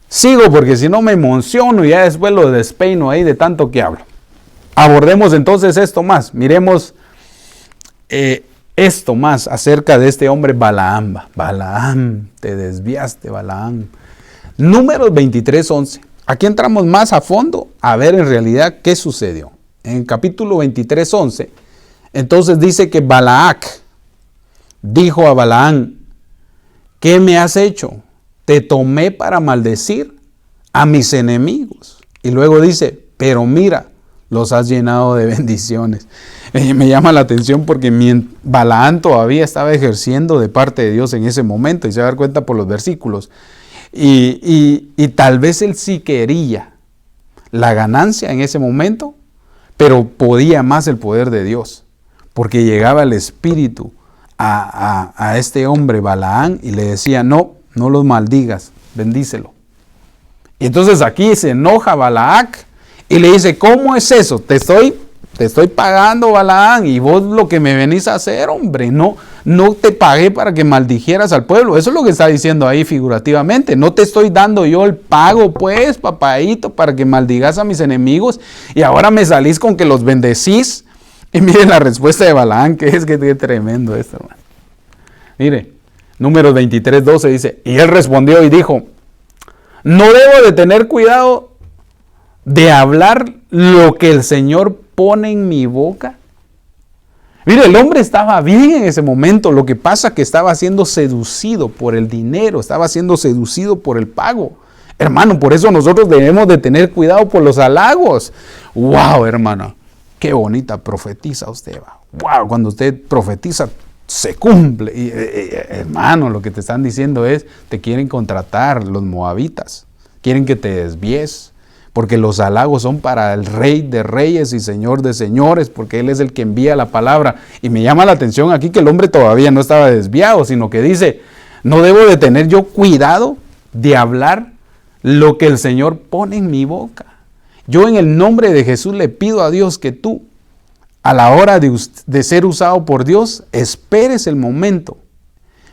sigo porque si no me emociono y ya después lo despeino ahí de tanto que hablo. Abordemos entonces esto más. Miremos esto más acerca de este hombre Balaam. Balaam, te desviaste, Balaam. Números 23:11. Aquí entramos más a fondo a ver en realidad qué sucedió. En el capítulo 23:11, entonces dice que Balac dijo a Balaam: ¿qué me has hecho? Te tomé para maldecir a mis enemigos. Y luego dice: pero mira, los has llenado de bendiciones. Me llama la atención porque Balaam todavía estaba ejerciendo de parte de Dios en ese momento, y se va a dar cuenta por los versículos. Y tal vez él sí quería la ganancia en ese momento, pero podía más el poder de Dios, porque llegaba el Espíritu a este hombre Balaam y le decía: no los maldigas, bendícelo. Y entonces aquí se enoja Balac y le dice: ¿cómo es eso? Te estoy pagando, Balaam, y vos lo que me venís a hacer, hombre, no te pagué para que maldijeras al pueblo. Eso es lo que está diciendo ahí figurativamente. No te estoy dando yo el pago, pues, papadito, para que maldigas a mis enemigos, y ahora me salís con que los bendecís. Y miren la respuesta de Balaam, que es tremendo esto, hermano. Mire, Números 23:12 dice: y él respondió y dijo: no debo de tener cuidado de hablar lo que el Señor pone en mi boca. Mire, el hombre estaba bien en ese momento. Lo que pasa es que estaba siendo seducido por el dinero, estaba siendo seducido por el pago. Hermano, por eso nosotros debemos de tener cuidado por los halagos. ¡Wow, hermano! ¡Qué bonita profetiza usted! ¡Wow! Cuando usted profetiza, se cumple. Y, hermano, lo que te están diciendo es: te quieren contratar los moabitas. Quieren que te desvíes. Porque los halagos son para el Rey de Reyes y Señor de Señores, porque Él es el que envía la palabra. Y me llama la atención aquí que el hombre todavía no estaba desviado, sino que dice: no debo de tener yo cuidado de hablar lo que el Señor pone en mi boca. Yo en el nombre de Jesús le pido a Dios que tú, a la hora de ser usado por Dios, esperes el momento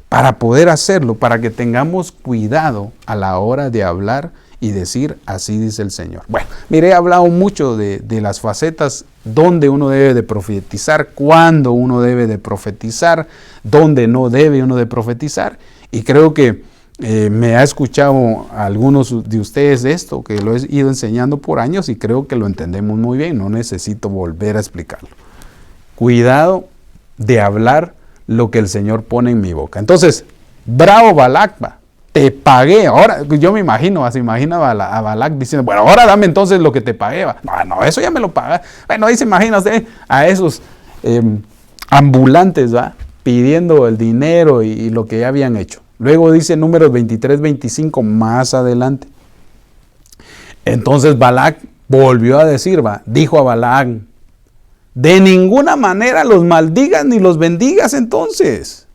para poder hacerlo, para que tengamos cuidado a la hora de hablar y decir: así dice el Señor. Bueno, mire, he hablado mucho de las facetas donde uno debe de profetizar, cuándo uno debe de profetizar, dónde no debe uno de profetizar, y creo que me ha escuchado a algunos de ustedes de esto, que lo he ido enseñando por años, y creo que lo entendemos muy bien, no necesito volver a explicarlo. Cuidado de hablar lo que el Señor pone en mi boca. Entonces, bravo Balac, te pagué. Ahora, yo me imagino, se imagina a Balac diciendo: bueno, ahora dame entonces lo que te pagué. No, eso ya me lo paga. Bueno, ahí se imagina usted a esos ambulantes, pidiendo el dinero y lo que ya habían hecho. Luego dice Números 23:25 más adelante. Entonces Balac volvió a decir, dijo a Balaam: de ninguna manera los maldigas ni los bendigas entonces.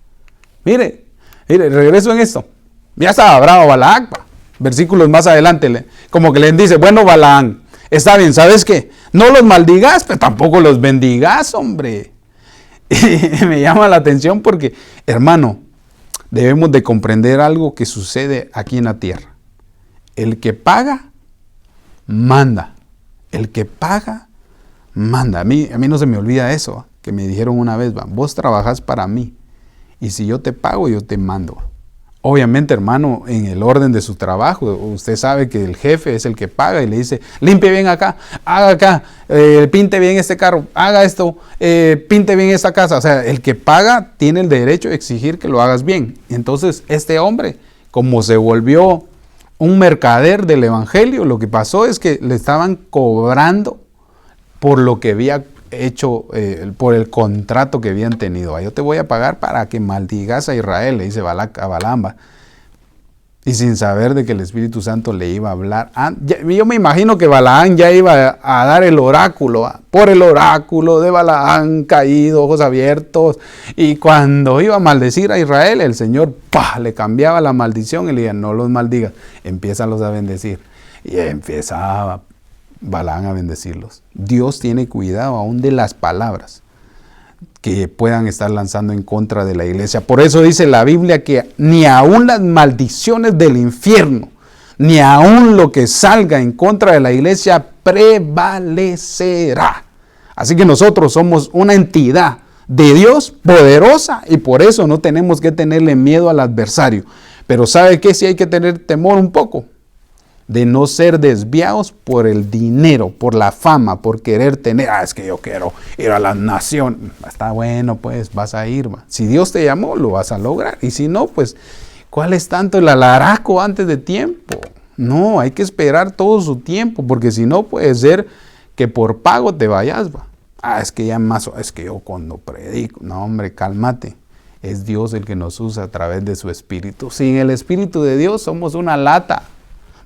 Mire, regreso en esto. Ya estaba bravo Balac. Versículos más adelante, como que le dice: bueno, Balaam, está bien, ¿sabes qué? No los maldigas, pero tampoco los bendigas, hombre. Y me llama la atención porque, hermano, debemos de comprender algo que sucede aquí en la tierra. El que paga, manda. El que paga, manda. A mí no se me olvida eso, que me dijeron una vez: vos trabajás para mí, y si yo te pago, yo te mando. Obviamente, hermano, en el orden de su trabajo, usted sabe que el jefe es el que paga y le dice: limpie bien acá, haga acá, pinte bien este carro, haga esto, pinte bien esta casa. O sea, el que paga tiene el derecho de exigir que lo hagas bien. Entonces, este hombre, como se volvió un mercader del evangelio, lo que pasó es que le estaban cobrando por lo que había hecho, por el contrato que habían tenido. Yo te voy a pagar para que maldigas a Israel, le dice Balac a Balaam. Y sin saber de que el Espíritu Santo le iba a hablar. Yo me imagino que Balaán ya iba a dar el oráculo. Por el oráculo de Balaán, caído, ojos abiertos. Y cuando iba a maldecir a Israel, el Señor le cambiaba la maldición y le decía, no los maldigas, empiézalos a bendecir. Y empezaba Balaán a bendecirlos. Dios tiene cuidado aún de las palabras que puedan estar lanzando en contra de la iglesia. Por eso dice la Biblia que ni aún las maldiciones del infierno, ni aún lo que salga en contra de la iglesia prevalecerá. Así que nosotros somos una entidad de Dios poderosa y por eso no tenemos que tenerle miedo al adversario. Pero ¿sabe qué? Sí hay que tener temor un poco de no ser desviados por el dinero, por la fama, por querer tener, es que yo quiero ir a las naciones. Está bueno, pues vas a ir. Si Dios te llamó, lo vas a lograr. Y si no, pues, ¿cuál es tanto el alaraco antes de tiempo? No, hay que esperar todo su tiempo, porque si no puede ser que por pago te vayas. Es que ya más, es que yo cuando predico, no hombre, cálmate. Es Dios el que nos usa a través de su Espíritu. Sin el Espíritu de Dios somos una lata.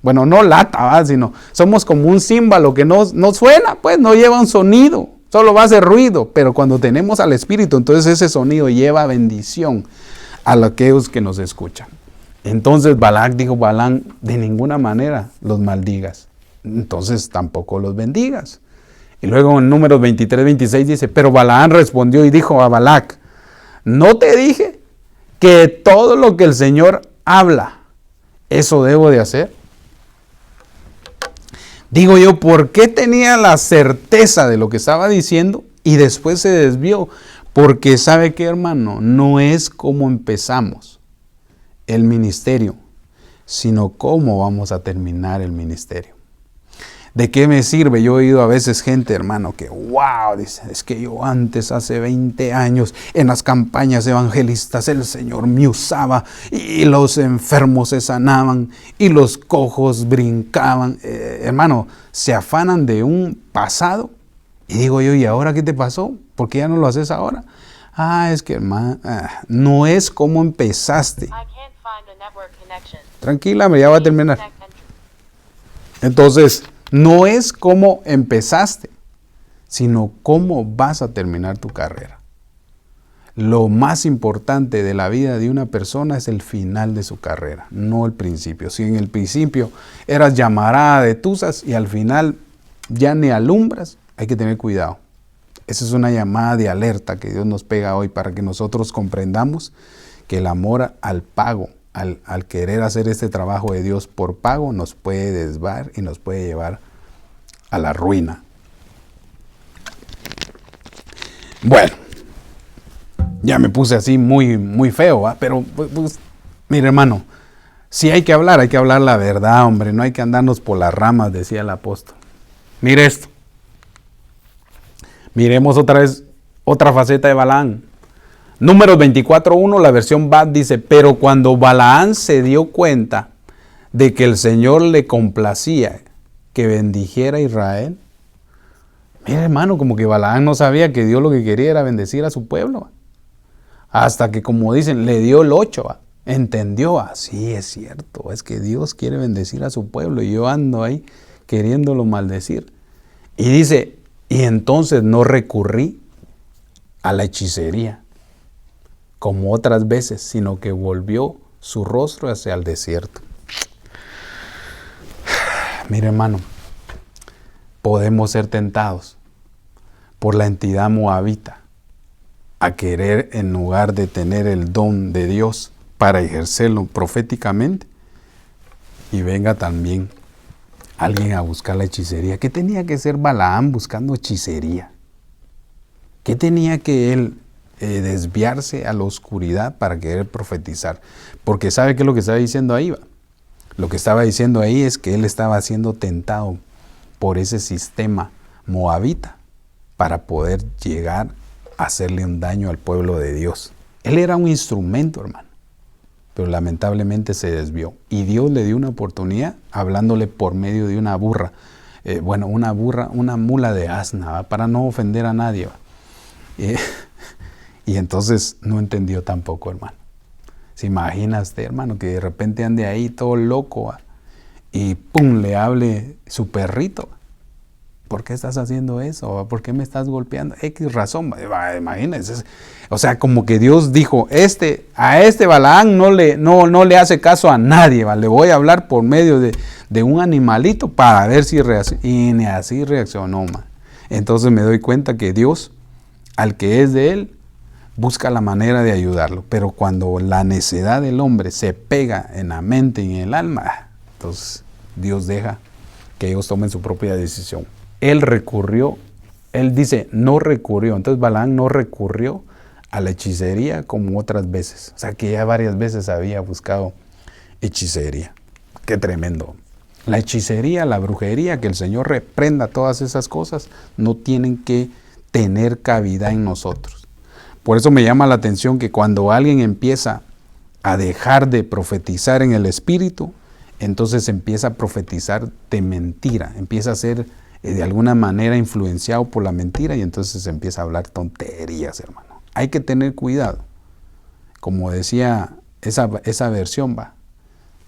Bueno, no lata, sino somos como un címbalo que no suena, pues no lleva un sonido, solo va a hacer ruido. Pero cuando tenemos al Espíritu, entonces ese sonido lleva bendición a aquellos que nos escuchan. Entonces Balac dijo, Balaam, de ninguna manera los maldigas, entonces tampoco los bendigas. Y luego en Números 23, 26 dice, pero Balaam respondió y dijo a Balac, ¿no te dije que todo lo que el Señor habla, eso debo de hacer? Digo yo, ¿por qué tenía la certeza de lo que estaba diciendo y después se desvió? Porque ¿sabe qué, hermano? No es cómo empezamos el ministerio, sino cómo vamos a terminar el ministerio. ¿De qué me sirve? Yo he oído a veces gente, hermano, que wow, dice, es que yo antes, hace 20 años, en las campañas evangelistas, el Señor me usaba y los enfermos se sanaban y los cojos brincaban. Hermano, se afanan de un pasado y digo yo, ¿y ahora qué te pasó? ¿Por qué ya no lo haces ahora? Es que, hermano, no es como empezaste. Tranquila, ya va a terminar. Entonces, no es cómo empezaste, sino cómo vas a terminar tu carrera. Lo más importante de la vida de una persona es el final de su carrera, no el principio. Si en el principio eras llamarada de tuzas y al final ya ni alumbras, hay que tener cuidado. Esa es una llamada de alerta que Dios nos pega hoy para que nosotros comprendamos que el amor al pago, al querer hacer este trabajo de Dios por pago, nos puede desviar y nos puede llevar a la ruina. Bueno, ya me puse así muy feo, pero pues, mire, hermano, si hay que hablar la verdad, hombre, no hay que andarnos por las ramas, decía el apóstol. Mire esto. Miremos otra vez otra faceta de Balaam. Números 24:1, la versión BAT dice, pero cuando Balaam se dio cuenta de que el Señor le complacía que bendijera a Israel, mira, hermano, como que Balaam no sabía que Dios lo que quería era bendecir a su pueblo. Hasta que, como dicen, le dio el 8, entendió, sí, es cierto, es que Dios quiere bendecir a su pueblo y yo ando ahí queriéndolo maldecir. Y dice, y entonces no recurrí a la hechicería como otras veces, sino que volvió su rostro hacia el desierto. Mire, hermano, podemos ser tentados por la entidad moabita a querer, en lugar de tener el don de Dios para ejercerlo proféticamente, y venga también alguien a buscar la hechicería. ¿Qué tenía que ser Balaam buscando hechicería? ¿Qué tenía que él desviarse a la oscuridad para querer profetizar? Porque ¿sabe qué es lo que estaba diciendo ahí? Lo que estaba diciendo ahí es que él estaba siendo tentado por ese sistema moabita para poder llegar a hacerle un daño al pueblo de Dios. Él era un instrumento, hermano, pero lamentablemente se desvió. Y Dios le dio una oportunidad hablándole por medio de una burra. Una mula de asna, para no ofender a nadie. Y entonces no entendió tampoco, hermano. ¿Se imagina usted, hermano, que de repente ande ahí todo loco, ¿va? Y pum, le hable su perrito? ¿Por qué estás haciendo eso? ¿Por qué me estás golpeando? X razón, imagínense. O sea, como que Dios dijo, a este Balaam no le hace caso a nadie, ¿va? Le voy a hablar por medio de un animalito para ver si reacciona. Y ni así reaccionó, man. Entonces me doy cuenta que Dios, al que es de él, busca la manera de ayudarlo. Pero cuando la necedad del hombre se pega en la mente y en el alma, entonces Dios deja que ellos tomen su propia decisión. Él dice, no recurrió. Entonces Balaam no recurrió a la hechicería como otras veces. O sea que ya varias veces había buscado hechicería. Qué tremendo. La hechicería, la brujería, que el Señor reprenda todas esas cosas, no tienen que tener cabida en nosotros. Por eso me llama la atención que cuando alguien empieza a dejar de profetizar en el Espíritu, entonces empieza a profetizar de mentira, empieza a ser de alguna manera influenciado por la mentira y entonces empieza a hablar tonterías, hermano. Hay que tener cuidado. Como decía esa versión,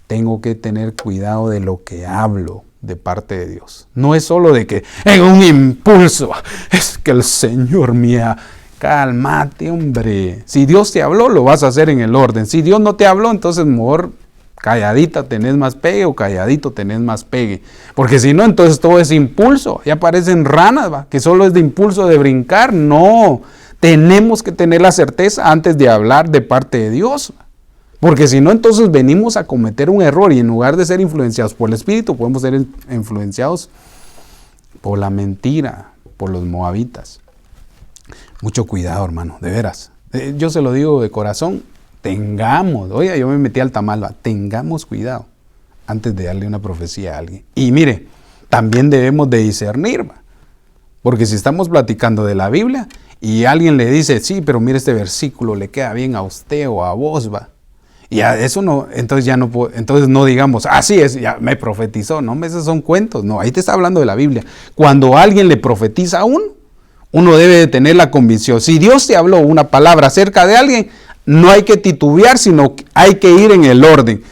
tengo que tener cuidado de lo que hablo de parte de Dios. No es solo de que en un impulso, es que el Señor mía, cálmate, hombre. Si Dios te habló, lo vas a hacer en el orden. Si Dios no te habló, entonces mejor calladita tenés más pegue o calladito tenés más pegue. Porque si no, entonces todo es impulso. Ya parecen ranas, que solo es de impulso de brincar. No, tenemos que tener la certeza antes de hablar de parte de Dios. Porque si no, entonces venimos a cometer un error y en lugar de ser influenciados por el Espíritu, podemos ser influenciados por la mentira, por los moabitas. Mucho cuidado, hermano, de veras. Yo se lo digo de corazón. Oiga, yo me metí al tamal, tengamos cuidado antes de darle una profecía a alguien. Y mire, también debemos de discernir, porque si estamos platicando de la Biblia y alguien le dice, sí, pero mire este versículo, le queda bien a usted o a vos, y a eso no, entonces ya no puedo, entonces no digamos, así es, ya me profetizó, no, esos son cuentos, no, ahí te está hablando de la Biblia. Cuando alguien le profetiza a uno debe de tener la convicción. Si Dios te habló una palabra acerca de alguien, no hay que titubear, sino que hay que ir en el orden.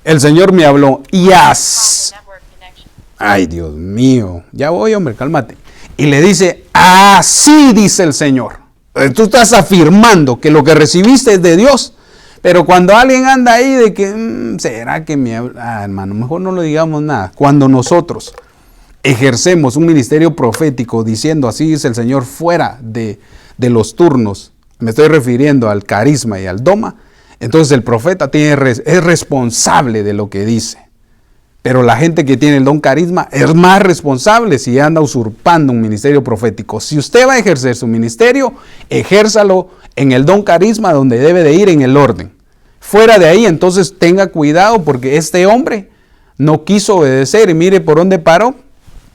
El Señor me habló y ay, Dios mío, ya voy, hombre, cálmate. Y le dice, así dice el Señor. Tú estás afirmando que lo que recibiste es de Dios. Pero cuando alguien anda ahí de que, ¿será que me habla? Hermano, mejor no le digamos nada. Cuando nosotros ejercemos un ministerio profético diciendo, así dice el Señor, fuera de los turnos, me estoy refiriendo al carisma y al doma, entonces el profeta es responsable de lo que dice. Pero la gente que tiene el don carisma es más responsable si anda usurpando un ministerio profético. Si usted va a ejercer su ministerio, ejérzalo en el don carisma donde debe de ir en el orden. Fuera de ahí, entonces tenga cuidado porque este hombre no quiso obedecer y mire por dónde paró,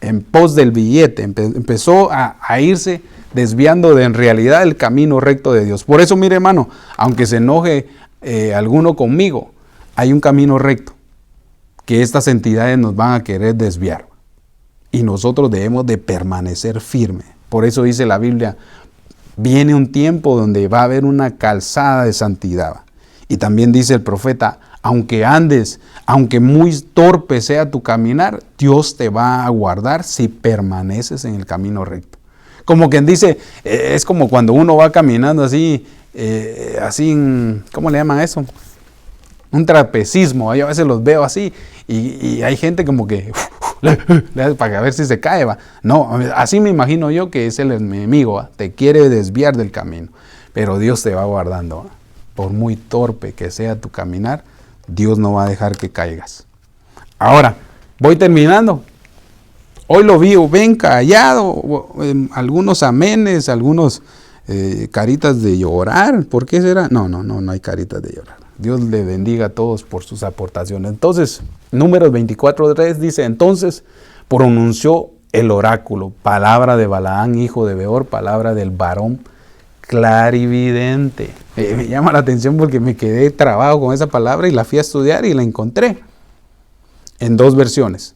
en pos del billete. Empezó a irse desviando de en realidad el camino recto de Dios. Por eso, mire, hermano, aunque se enoje alguno conmigo, hay un camino recto que estas entidades nos van a querer desviar y nosotros debemos de permanecer firmes. Por eso dice la Biblia, viene un tiempo donde va a haber una calzada de santidad. Y también dice el profeta, aunque andes, aunque muy torpe sea tu caminar, Dios te va a guardar si permaneces en el camino recto. Como quien dice, es como cuando uno va caminando así, ¿cómo le llaman eso? Un trapecismo. Yo a veces los veo así y hay gente como que, para ver si se cae, No, así me imagino yo que es el enemigo, te quiere desviar del camino, pero Dios te va guardando, Por muy torpe que sea tu caminar, Dios no va a dejar que caigas. Ahora, voy terminando. Hoy lo vi bien callado, algunos amenes, algunos caritas de llorar. ¿Por qué será? No hay caritas de llorar. Dios le bendiga a todos por sus aportaciones. Entonces, Números 24:3 dice, entonces pronunció el oráculo, palabra de Balaam, hijo de Beor, palabra del varón clarividente. Me llama la atención porque me quedé trabado con esa palabra y la fui a estudiar y la encontré en 2 versiones.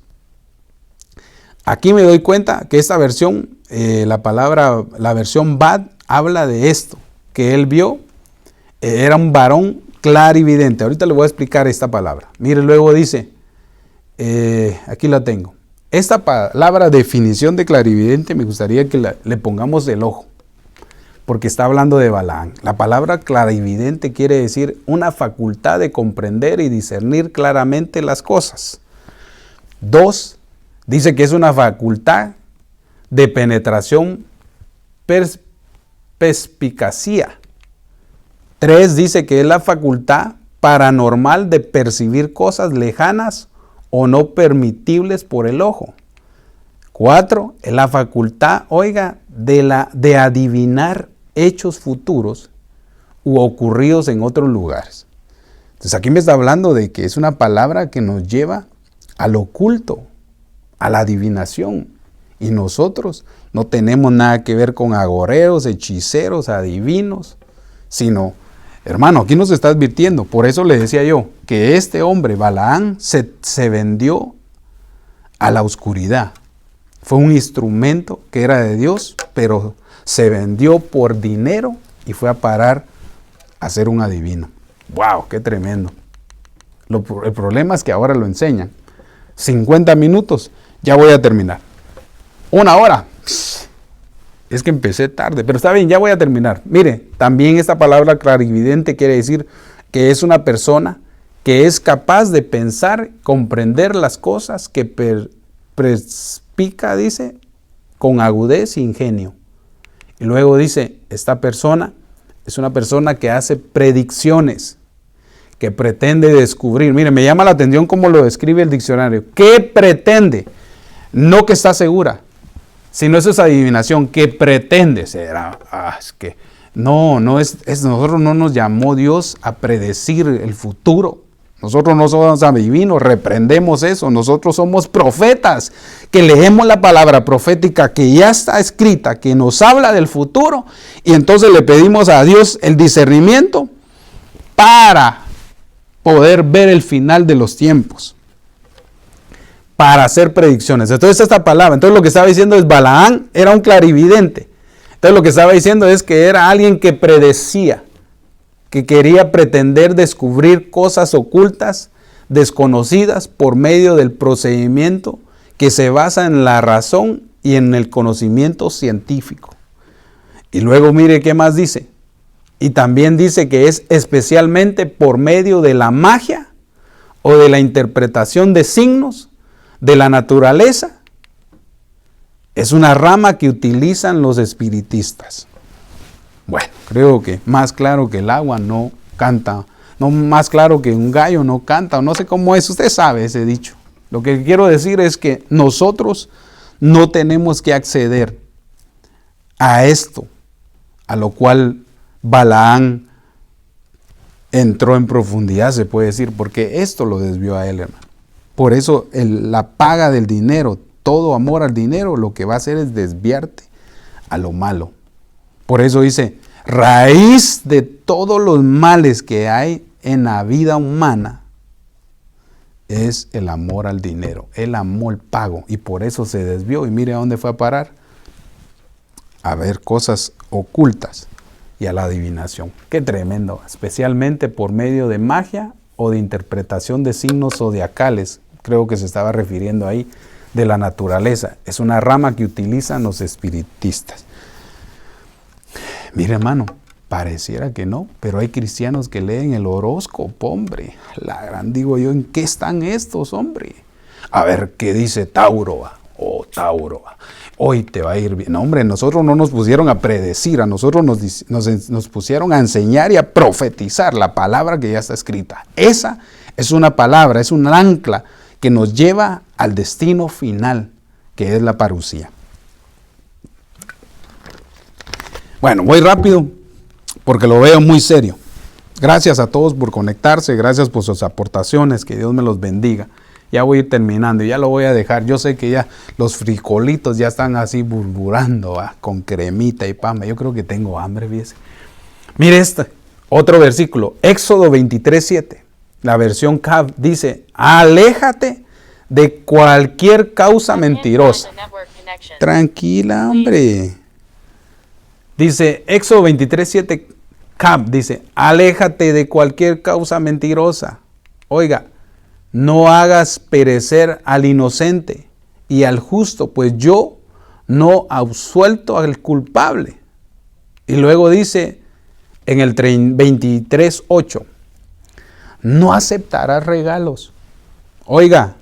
Aquí me doy cuenta que esta versión, la versión Bad, habla de esto, que él vio, era un varón clarividente. Ahorita le voy a explicar esta palabra. Mire, luego dice, aquí la tengo. Esta palabra definición de clarividente me gustaría que le pongamos el ojo, porque está hablando de Balaam. La palabra clarividente quiere decir una facultad de comprender y discernir claramente las cosas. 2, dice que es una facultad de penetración, perspicacía. 3, dice que es la facultad paranormal de percibir cosas lejanas o no permitibles por el ojo. 4, es la facultad, oiga, de adivinar hechos futuros u ocurridos en otros lugares. Entonces aquí me está hablando de que es una palabra que nos lleva al oculto, a la adivinación. Y nosotros no tenemos nada que ver con agoreros, hechiceros, adivinos, sino, hermano, aquí nos está advirtiendo. Por eso le decía yo que este hombre, Balaam, se vendió a la oscuridad. Fue un instrumento que era de Dios, pero se vendió por dinero y fue a parar a ser un adivino. ¡Wow! ¡Qué tremendo! El problema es que ahora lo enseñan. 50 minutos, ya voy a terminar. 1 hora. Es que empecé tarde, pero está bien, ya voy a terminar. Mire, también esta palabra clarividente quiere decir que es una persona que es capaz de pensar, comprender las cosas, que perspica, dice, con agudez e ingenio. Y luego dice, esta persona es una persona que hace predicciones, que pretende descubrir. Mire, me llama la atención cómo lo describe el diccionario. ¿Qué pretende? No que está segura, sino eso es adivinación. ¿Qué pretende? Será, es que nosotros no nos llamó Dios a predecir el futuro. Nosotros no somos adivinos, reprendemos eso. Nosotros somos profetas, que leemos la palabra profética que ya está escrita, que nos habla del futuro, y entonces le pedimos a Dios el discernimiento para poder ver el final de los tiempos, para hacer predicciones. Entonces esta palabra, entonces lo que estaba diciendo es Balaam era un clarividente. Entonces lo que estaba diciendo es que era alguien que predecía, que quería pretender descubrir cosas ocultas, desconocidas, por medio del procedimiento que se basa en la razón y en el conocimiento científico. Y luego mire qué más dice. Y también dice que es especialmente por medio de la magia o de la interpretación de signos de la naturaleza. Es una rama que utilizan los espiritistas. Bueno, creo que más claro que el agua no canta, no más claro que un gallo no canta, o no sé cómo es, usted sabe ese dicho. Lo que quiero decir es que nosotros no tenemos que acceder a esto, a lo cual Balaam entró en profundidad, se puede decir, porque esto lo desvió a él, hermano. Por eso la paga del dinero, todo amor al dinero, lo que va a hacer es desviarte a lo malo. Por eso dice, raíz de todos los males que hay en la vida humana es el amor al dinero, el amor pago. Y por eso se desvió. Y mire a dónde fue a parar. A ver cosas ocultas y a la adivinación. Qué tremendo. Especialmente por medio de magia o de interpretación de signos zodiacales. Creo que se estaba refiriendo ahí de la naturaleza. Es una rama que utilizan los espiritistas. Mire, hermano, pareciera que no, pero hay cristianos que leen el horóscopo, hombre. La gran, digo yo, ¿en qué están estos, hombre? A ver, ¿qué dice Tauro? Oh, Tauro, hoy te va a ir bien. No, hombre, nosotros no nos pusieron a predecir, a nosotros nos pusieron a enseñar y a profetizar la palabra que ya está escrita. Esa es una palabra, es un ancla que nos lleva al destino final, que es la parucía. Bueno, voy rápido porque lo veo muy serio. Gracias a todos por conectarse, gracias por sus aportaciones, que Dios me los bendiga. Ya voy a ir terminando, ya lo voy a dejar. Yo sé que ya los frijolitos ya están así burburando, con cremita y pan. Yo creo que tengo hambre, fíjese. Mire otro versículo, Éxodo 23:7. La versión CAV dice, aléjate de cualquier causa mentirosa. Tranquila, hombre. Dice Éxodo 23:7, dice, aléjate de cualquier causa mentirosa. Oiga, no hagas perecer al inocente y al justo, pues yo no absuelto al culpable. Y luego dice en el 23:8, no aceptarás regalos. Oiga,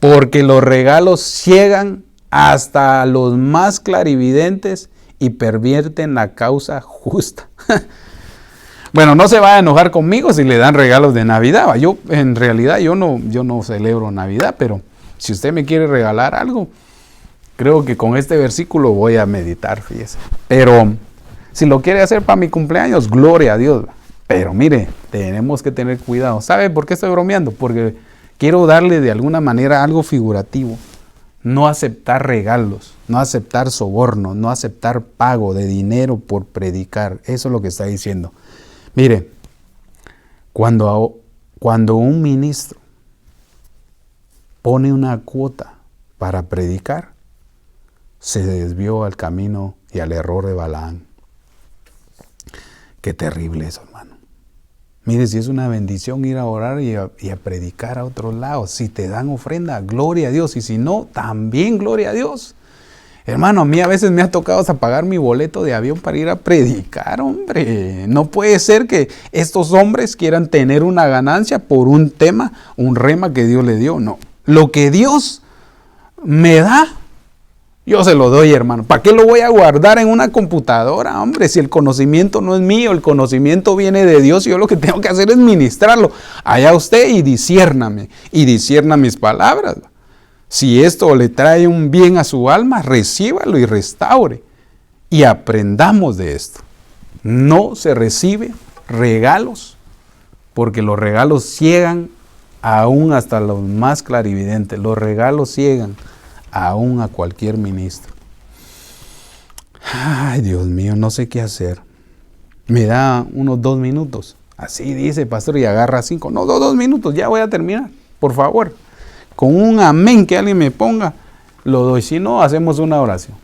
porque los regalos ciegan hasta los más clarividentes y pervierten la causa justa. Bueno, no se va a enojar conmigo si le dan regalos de Navidad. Yo, en realidad, yo no celebro Navidad, pero si usted me quiere regalar algo, creo que con este versículo voy a meditar, fíjese. Pero si lo quiere hacer para mi cumpleaños, gloria a Dios. Pero mire, tenemos que tener cuidado. ¿Sabe por qué estoy bromeando? Porque quiero darle de alguna manera algo figurativo. No aceptar regalos, no aceptar sobornos, no aceptar pago de dinero por predicar. Eso es lo que está diciendo. Mire, cuando un ministro pone una cuota para predicar, se desvió al camino y al error de Balaam. Qué terrible eso, hermano. Mire, si es una bendición ir a orar y a predicar a otros lados. Si te dan ofrenda, gloria a Dios. Y si no, también gloria a Dios. Hermano, a mí a veces me ha tocado hasta pagar mi boleto de avión para ir a predicar, hombre. No puede ser que estos hombres quieran tener una ganancia por un tema, un rema que Dios le dio. No. Lo que Dios me da, yo se lo doy, hermano. ¿Para qué lo voy a guardar en una computadora, hombre? Si el conocimiento no es mío, el conocimiento viene de Dios y yo lo que tengo que hacer es ministrarlo. Allá usted y disciérname, y discierna mis palabras. Si esto le trae un bien a su alma, recíbalo y restaure. Y aprendamos de esto. No se recibe regalos, porque los regalos ciegan aún hasta los más clarividentes. Los regalos ciegan aún a cualquier ministro. Ay, Dios mío, no sé qué hacer. Me da unos 2 minutos. Así dice, pastor, y agarra 5. No, 2 minutos, ya voy a terminar. Por favor, con un amén que alguien me ponga, lo doy. Si no, hacemos una oración.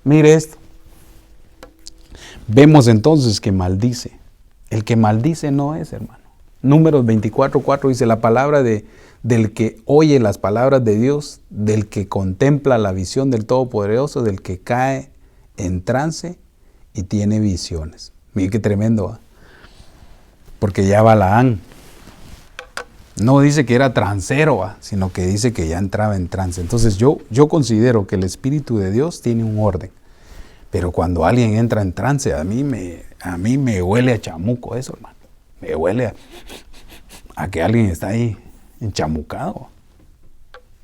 Mire esto. Vemos entonces que maldice. El que maldice no es, hermano. Números 24:4 dice, la palabra del que oye las palabras de Dios, del que contempla la visión del Todopoderoso, del que cae en trance y tiene visiones. Mire qué tremendo, ¿eh? Porque ya Balaam no dice que era trancero, sino que dice que ya entraba en trance. Entonces yo considero que el Espíritu de Dios tiene un orden. Pero cuando alguien entra en trance, a mí me huele a chamuco eso, hermano. Me huele a que alguien está ahí enchamucado.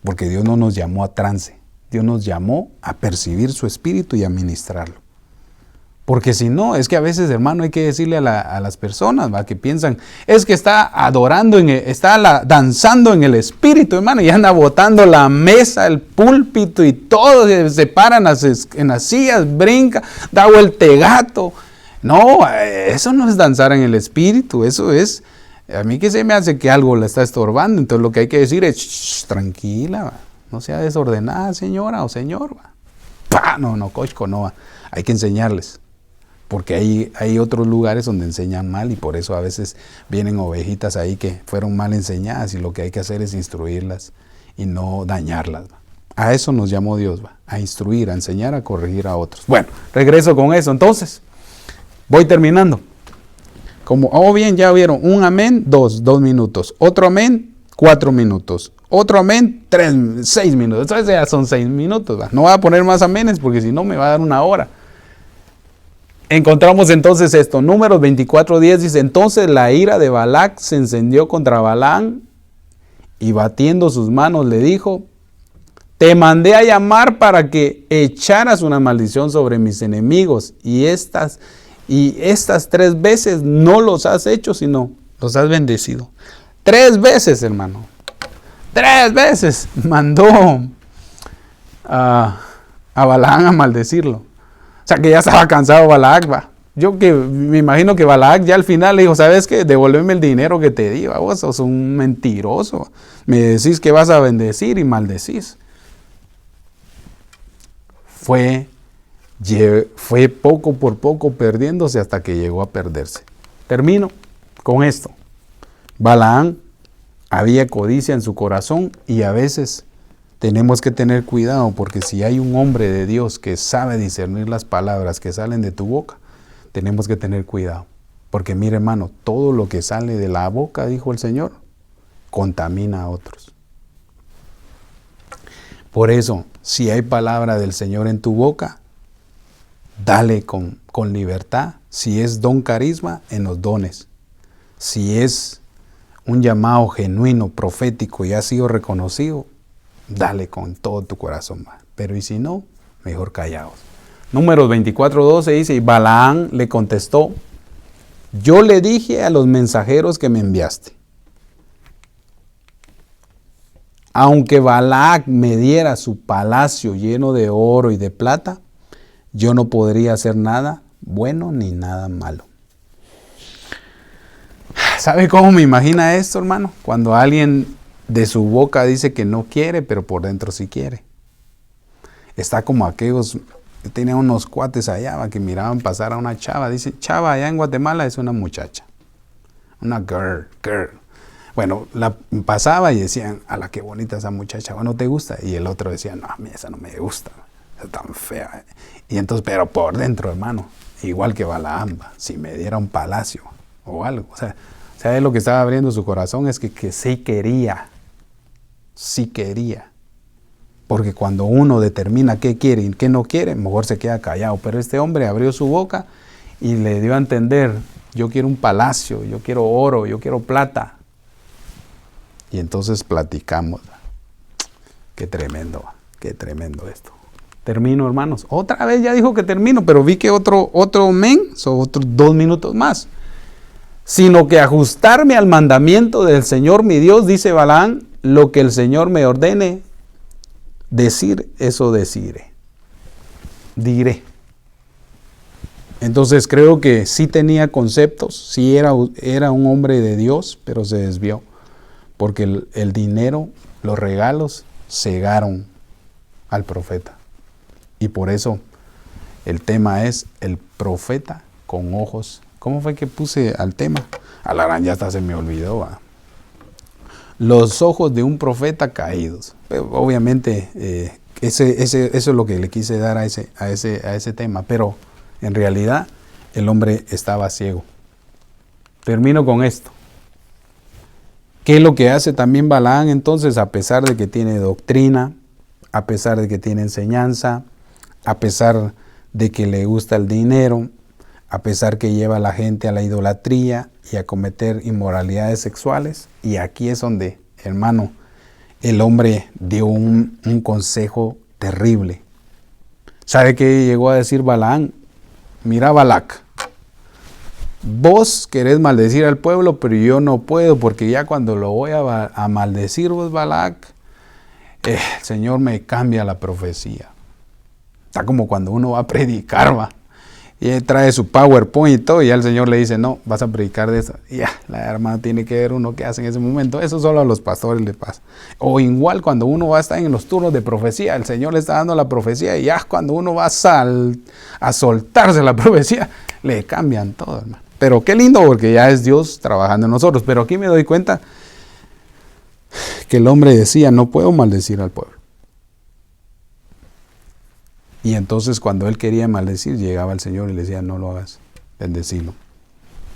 Porque Dios no nos llamó a trance. Dios nos llamó a percibir su espíritu y a ministrarlo. Porque si no, es que a veces, hermano, hay que decirle a las personas, ¿va?, que piensan, es que está adorando, está danzando en el espíritu, hermano, y anda botando la mesa, el púlpito y todo, se paran en las sillas, brinca, da vuelta gato. No, eso no es danzar en el espíritu, eso es, a mí que se me hace que algo la está estorbando. Entonces lo que hay que decir es, tranquila, va, no sea desordenada, señora o señor. Va. No, cochco, no va. Hay que enseñarles, porque hay otros lugares donde enseñan mal y por eso a veces vienen ovejitas ahí que fueron mal enseñadas y lo que hay que hacer es instruirlas y no dañarlas. Va. A eso nos llamó Dios, va, a instruir, a enseñar, a corregir a otros. Bueno, regreso con eso entonces. Voy terminando. Bien, ya vieron, un amén, 2 minutos. Otro amén, 4 minutos. Otro amén, 6 minutos. Entonces ya son 6 minutos. ¿Va? No voy a poner más aménes porque si no me va a dar 1 hora. Encontramos entonces esto. Números 24:10 dice, entonces la ira de Balac se encendió contra Balaam y batiendo sus manos le dijo, te mandé a llamar para que echaras una maldición sobre mis enemigos y estas 3 veces no los has hecho, sino los has bendecido. 3 veces, hermano. 3 veces mandó a Balaam a maldecirlo. O sea que ya estaba cansado Balac, va. Yo que me imagino que Balac ya al final le dijo, ¿sabes qué? Devuélveme el dinero que te di, va. Vos sos un mentiroso. Me decís que vas a bendecir y maldecís. Fue fue poco por poco perdiéndose hasta que llegó a perderse. Termino con esto. Balaam había codicia en su corazón y a veces tenemos que tener cuidado porque si hay un hombre de Dios que sabe discernir las palabras que salen de tu boca, tenemos que tener cuidado. Porque mire hermano, todo lo que sale de la boca, dijo el Señor, contamina a otros. Por eso, si hay palabra del Señor en tu boca, dale con libertad. Si es don carisma, en los dones. Si es un llamado genuino, profético y ha sido reconocido, dale con todo tu corazón. Pero y si no, mejor callaos. Números 24:12 dice, y Balaam le contestó, yo le dije a los mensajeros que me enviaste, aunque Balac me diera su palacio lleno de oro y de plata, yo no podría hacer nada bueno ni nada malo. ¿Sabe cómo me imagina esto, hermano? Cuando alguien de su boca dice que no quiere, pero por dentro sí quiere. Está como aquellos, tenía unos cuates allá que miraban pasar a una chava. Dice, chava allá en Guatemala es una muchacha. Una girl. Bueno, la pasaba y decían, a la qué bonita esa muchacha, ¿no te gusta? Y el otro decía, no, a mí esa no me gusta, es tan fea. Y entonces, pero por dentro, hermano, igual que Balaam, si me diera un palacio o algo. O sea, él lo que estaba abriendo su corazón es que sí quería. Porque cuando uno determina qué quiere y qué no quiere, mejor se queda callado. Pero este hombre abrió su boca y le dio a entender, yo quiero un palacio, yo quiero oro, yo quiero plata. Y entonces platicamos. Qué tremendo esto. Termino, hermanos. Otra vez ya dijo que termino, pero vi que otro son otros 2 minutos más. Sino que ajustarme al mandamiento del Señor mi Dios, dice Balaam, lo que el Señor me ordene decir, eso diré. Entonces creo que sí tenía conceptos, sí era un hombre de Dios, pero se desvió. Porque el dinero, los regalos, cegaron al profeta. Y por eso el tema es el profeta con ojos. ¿Cómo fue que puse al tema? Alarán, ya hasta se me olvidó. Los ojos de un profeta caídos. Pero obviamente eso es lo que le quise dar a ese tema. Pero en realidad el hombre estaba ciego. Termino con esto. ¿Qué es lo que hace también Balaam entonces? A pesar de que tiene doctrina, a pesar de que tiene enseñanza, a pesar de que le gusta el dinero, a pesar que lleva a la gente a la idolatría y a cometer inmoralidades sexuales. Y aquí es donde, hermano, el hombre dio un consejo terrible. ¿Sabe qué llegó a decir Balaam? Mira, Balac, vos querés maldecir al pueblo, pero yo no puedo, porque ya cuando lo voy a maldecir vos, Balac, el Señor me cambia la profecía. Está como cuando uno va a predicar, y él trae su PowerPoint y todo, y ya el Señor le dice, no, vas a predicar de eso. Y ya, la hermana tiene que ver uno qué hace en ese momento. Eso solo a los pastores le pasa. O igual cuando uno va a estar en los turnos de profecía, el Señor le está dando la profecía, y ya cuando uno va a soltarse la profecía, le cambian todo, hermano. Pero qué lindo, porque ya es Dios trabajando en nosotros. Pero aquí me doy cuenta que el hombre decía, no puedo maldecir al pueblo. Y entonces cuando él quería maldecir, llegaba el Señor y le decía, no lo hagas, bendecilo.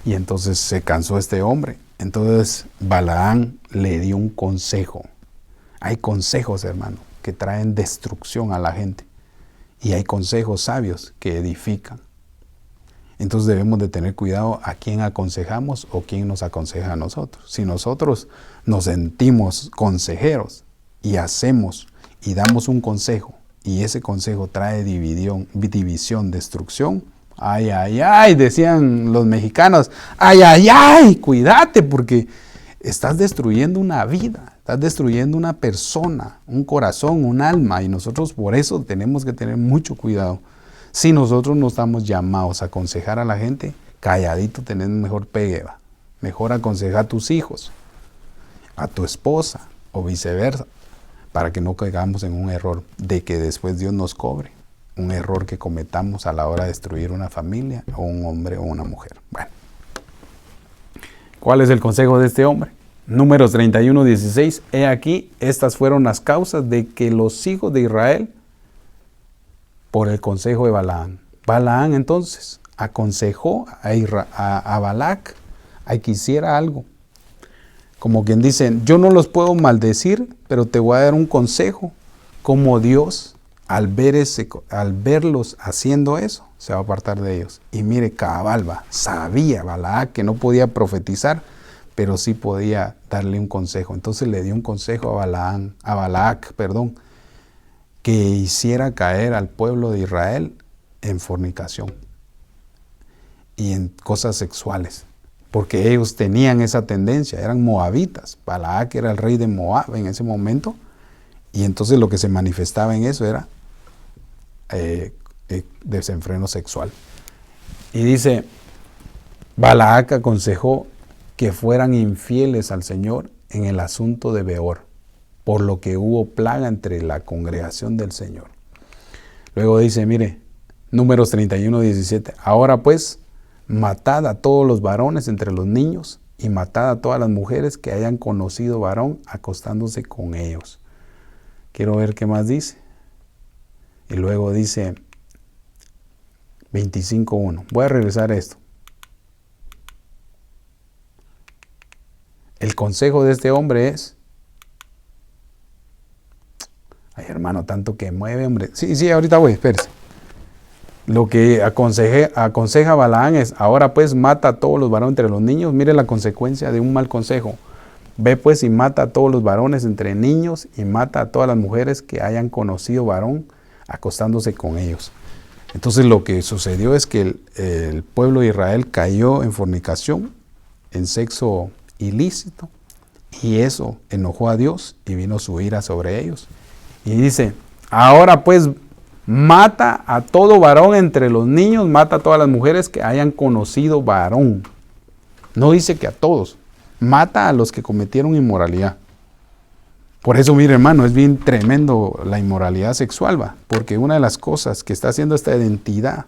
Y entonces se cansó este hombre. Entonces Balaam le dio un consejo. Hay consejos, hermano, que traen destrucción a la gente. Y hay consejos sabios que edifican. Entonces debemos de tener cuidado a quién aconsejamos o quién nos aconseja a nosotros. Si nosotros nos sentimos consejeros y hacemos y damos un consejo, y ese consejo trae división, destrucción, ay, ay, ay, decían los mexicanos, ay, ay, ay, cuídate, porque estás destruyendo una vida, estás destruyendo una persona, un corazón, un alma, y nosotros por eso tenemos que tener mucho cuidado. Si nosotros no estamos llamados a aconsejar a la gente, calladito tenés mejor pegue, mejor aconseja a tus hijos, a tu esposa o viceversa, para que no caigamos en un error de que después Dios nos cobre. un error que cometamos a la hora de destruir una familia o un hombre o una mujer. Bueno, ¿cuál es el consejo de este hombre? Números 31:16. He aquí, estas fueron las causas de que los hijos de Israel, por el consejo de Balaam. Balaam entonces aconsejó a Balac a que hiciera algo. Como quien dice, yo no los puedo maldecir, pero te voy a dar un consejo. Como Dios, al verlos haciendo eso, se va a apartar de ellos. Y mire, cabalba, sabía Balac que no podía profetizar, pero sí podía darle un consejo. Entonces le dio un consejo a Balac, que hiciera caer al pueblo de Israel en fornicación y en cosas sexuales, porque ellos tenían esa tendencia, eran moabitas. Balac era el rey de Moab en ese momento, y entonces lo que se manifestaba en eso era desenfreno sexual. Y dice, Balac aconsejó que fueran infieles al Señor en el asunto de Beor, por lo que hubo plaga entre la congregación del Señor. Luego dice, mire, Números 31:17. Ahora pues, matad a todos los varones entre los niños y matad a todas las mujeres que hayan conocido varón acostándose con ellos. Quiero ver qué más dice. Y luego dice 25:1. Voy a regresar a esto. El consejo de este hombre es... Ay, hermano, tanto que mueve, hombre. Sí, ahorita voy, espérese. Lo que aconseja Balaam es, ahora pues mata a todos los varones entre los niños. Mire la consecuencia de un mal consejo. Ve pues y mata a todos los varones entre niños y mata a todas las mujeres que hayan conocido varón acostándose con ellos. Entonces lo que sucedió es que el pueblo de Israel cayó en fornicación, en sexo ilícito, y eso enojó a Dios y vino su ira sobre ellos. Y dice, ahora pues mata a todo varón entre los niños, mata a todas las mujeres que hayan conocido varón. No dice que a todos, mata a los que cometieron inmoralidad. Por eso, mire hermano, es bien tremendo la inmoralidad sexual, ¿va? Porque una de las cosas que está haciendo esta identidad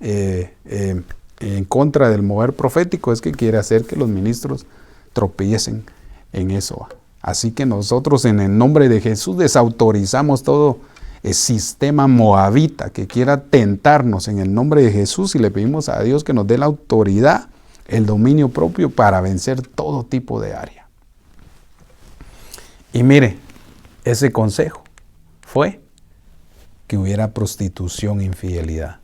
en contra del mover profético es que quiere hacer que los ministros tropiecen en eso, ¿va? Así que nosotros en el nombre de Jesús desautorizamos todo el sistema moabita que quiera tentarnos en el nombre de Jesús y le pedimos a Dios que nos dé la autoridad, el dominio propio para vencer todo tipo de área. Y mire, ese consejo fue que hubiera prostitución e infidelidad.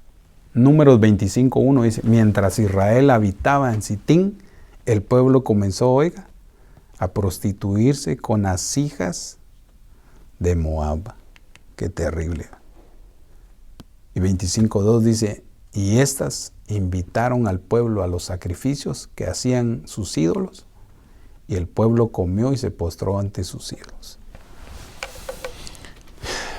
Números 25:1 dice, mientras Israel habitaba en Sitín, el pueblo comenzó, oiga, a prostituirse con las hijas de Moab. Qué terrible. Y 25:2 dice, y estas invitaron al pueblo a los sacrificios que hacían sus ídolos, y el pueblo comió y se postró ante sus ídolos.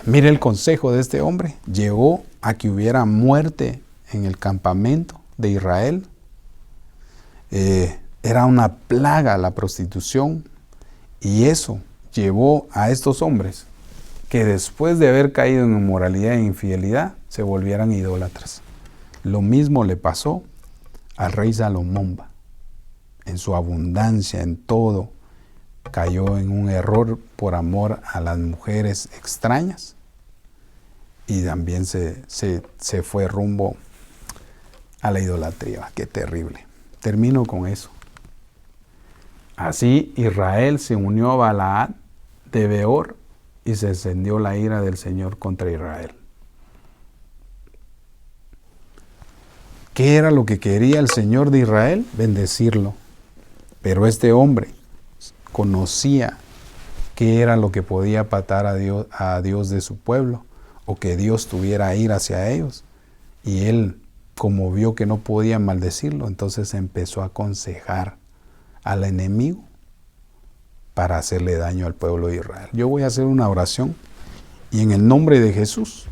Mire el consejo de este hombre. Llevó a que hubiera muerte en el campamento de Israel. Era una plaga la prostitución, y eso llevó a estos hombres que después de haber caído en inmoralidad e infidelidad se volvieran idólatras. Lo mismo le pasó al rey Salomón. En su abundancia, en todo, cayó en un error por amor a las mujeres extrañas y también se fue rumbo a la idolatría. Qué terrible. Termino con eso. Así Israel se unió a Balaam de Beor y se encendió la ira del Señor contra Israel. ¿Qué era lo que quería el Señor de Israel? Bendecirlo. Pero este hombre conocía qué era lo que podía apartar a Dios de su pueblo, o que Dios tuviera ira hacia ellos. Y él, como vio que no podía maldecirlo, entonces empezó a aconsejar al enemigo para hacerle daño al pueblo de Israel. Yo voy a hacer una oración y en el nombre de Jesús,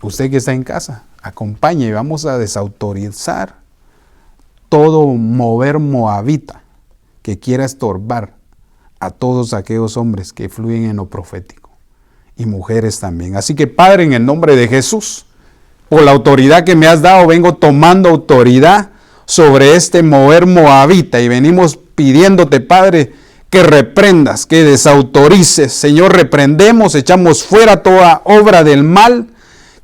usted que está en casa, acompañe y vamos a desautorizar todo mover moabita que quiera estorbar a todos aquellos hombres que fluyen en lo profético. y mujeres también. Así que, Padre, en el nombre de Jesús, por la autoridad que me has dado, vengo tomando autoridad sobre este mover moabita y venimos pidiéndote, Padre, que reprendas, que desautorices. Señor, reprendemos, echamos fuera toda obra del mal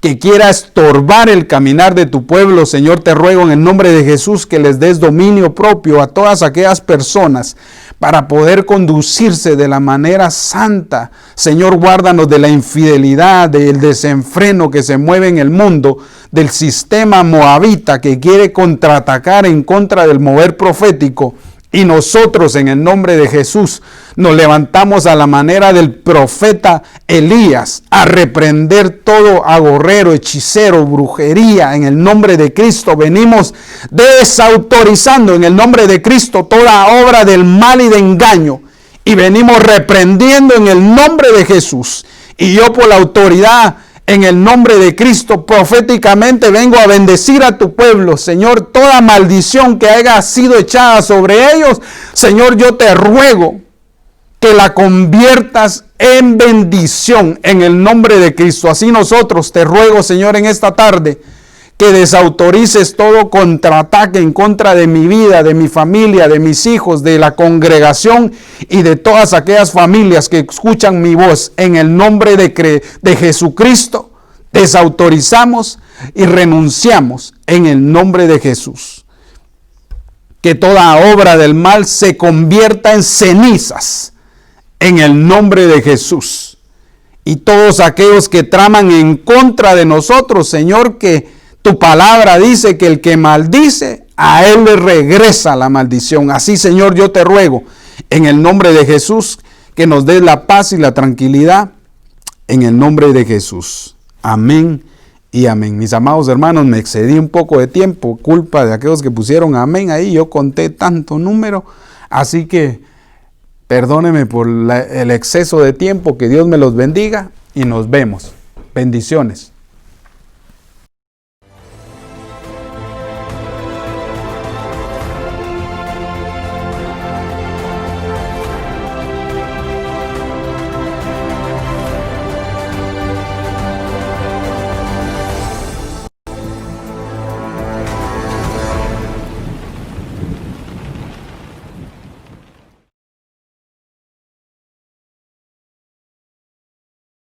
que quiera estorbar el caminar de tu pueblo. Señor, te ruego en el nombre de Jesús que les des dominio propio a todas aquellas personas para poder conducirse de la manera santa. Señor, guárdanos de la infidelidad, del desenfreno que se mueve en el mundo, del sistema moabita que quiere contraatacar en contra del mover profético. Y nosotros en el nombre de Jesús nos levantamos a la manera del profeta Elías a reprender todo agorrero, hechicero, brujería. En el nombre de Cristo venimos desautorizando en el nombre de Cristo toda obra del mal y de engaño. Y venimos reprendiendo en el nombre de Jesús. Y yo por la autoridad en el nombre de Cristo, proféticamente vengo a bendecir a tu pueblo. Señor, toda maldición que haya sido echada sobre ellos, Señor, yo te ruego que la conviertas en bendición en el nombre de Cristo. Así nosotros te ruego, Señor, en esta tarde, que desautorices todo contraataque en contra de mi vida, de mi familia, de mis hijos, de la congregación y de todas aquellas familias que escuchan mi voz. En el nombre de Jesucristo, desautorizamos y renunciamos en el nombre de Jesús. Que toda obra del mal se convierta en cenizas en el nombre de Jesús. Y todos aquellos que traman en contra de nosotros, Señor, que tu palabra dice que el que maldice, a él le regresa la maldición. Así, Señor, yo te ruego, en el nombre de Jesús, que nos des la paz y la tranquilidad, en el nombre de Jesús. Amén y amén. Mis amados hermanos, me excedí un poco de tiempo, culpa de aquellos que pusieron amén ahí. Yo conté tanto número, así que perdóneme por el exceso de tiempo. Que Dios me los bendiga y nos vemos. Bendiciones.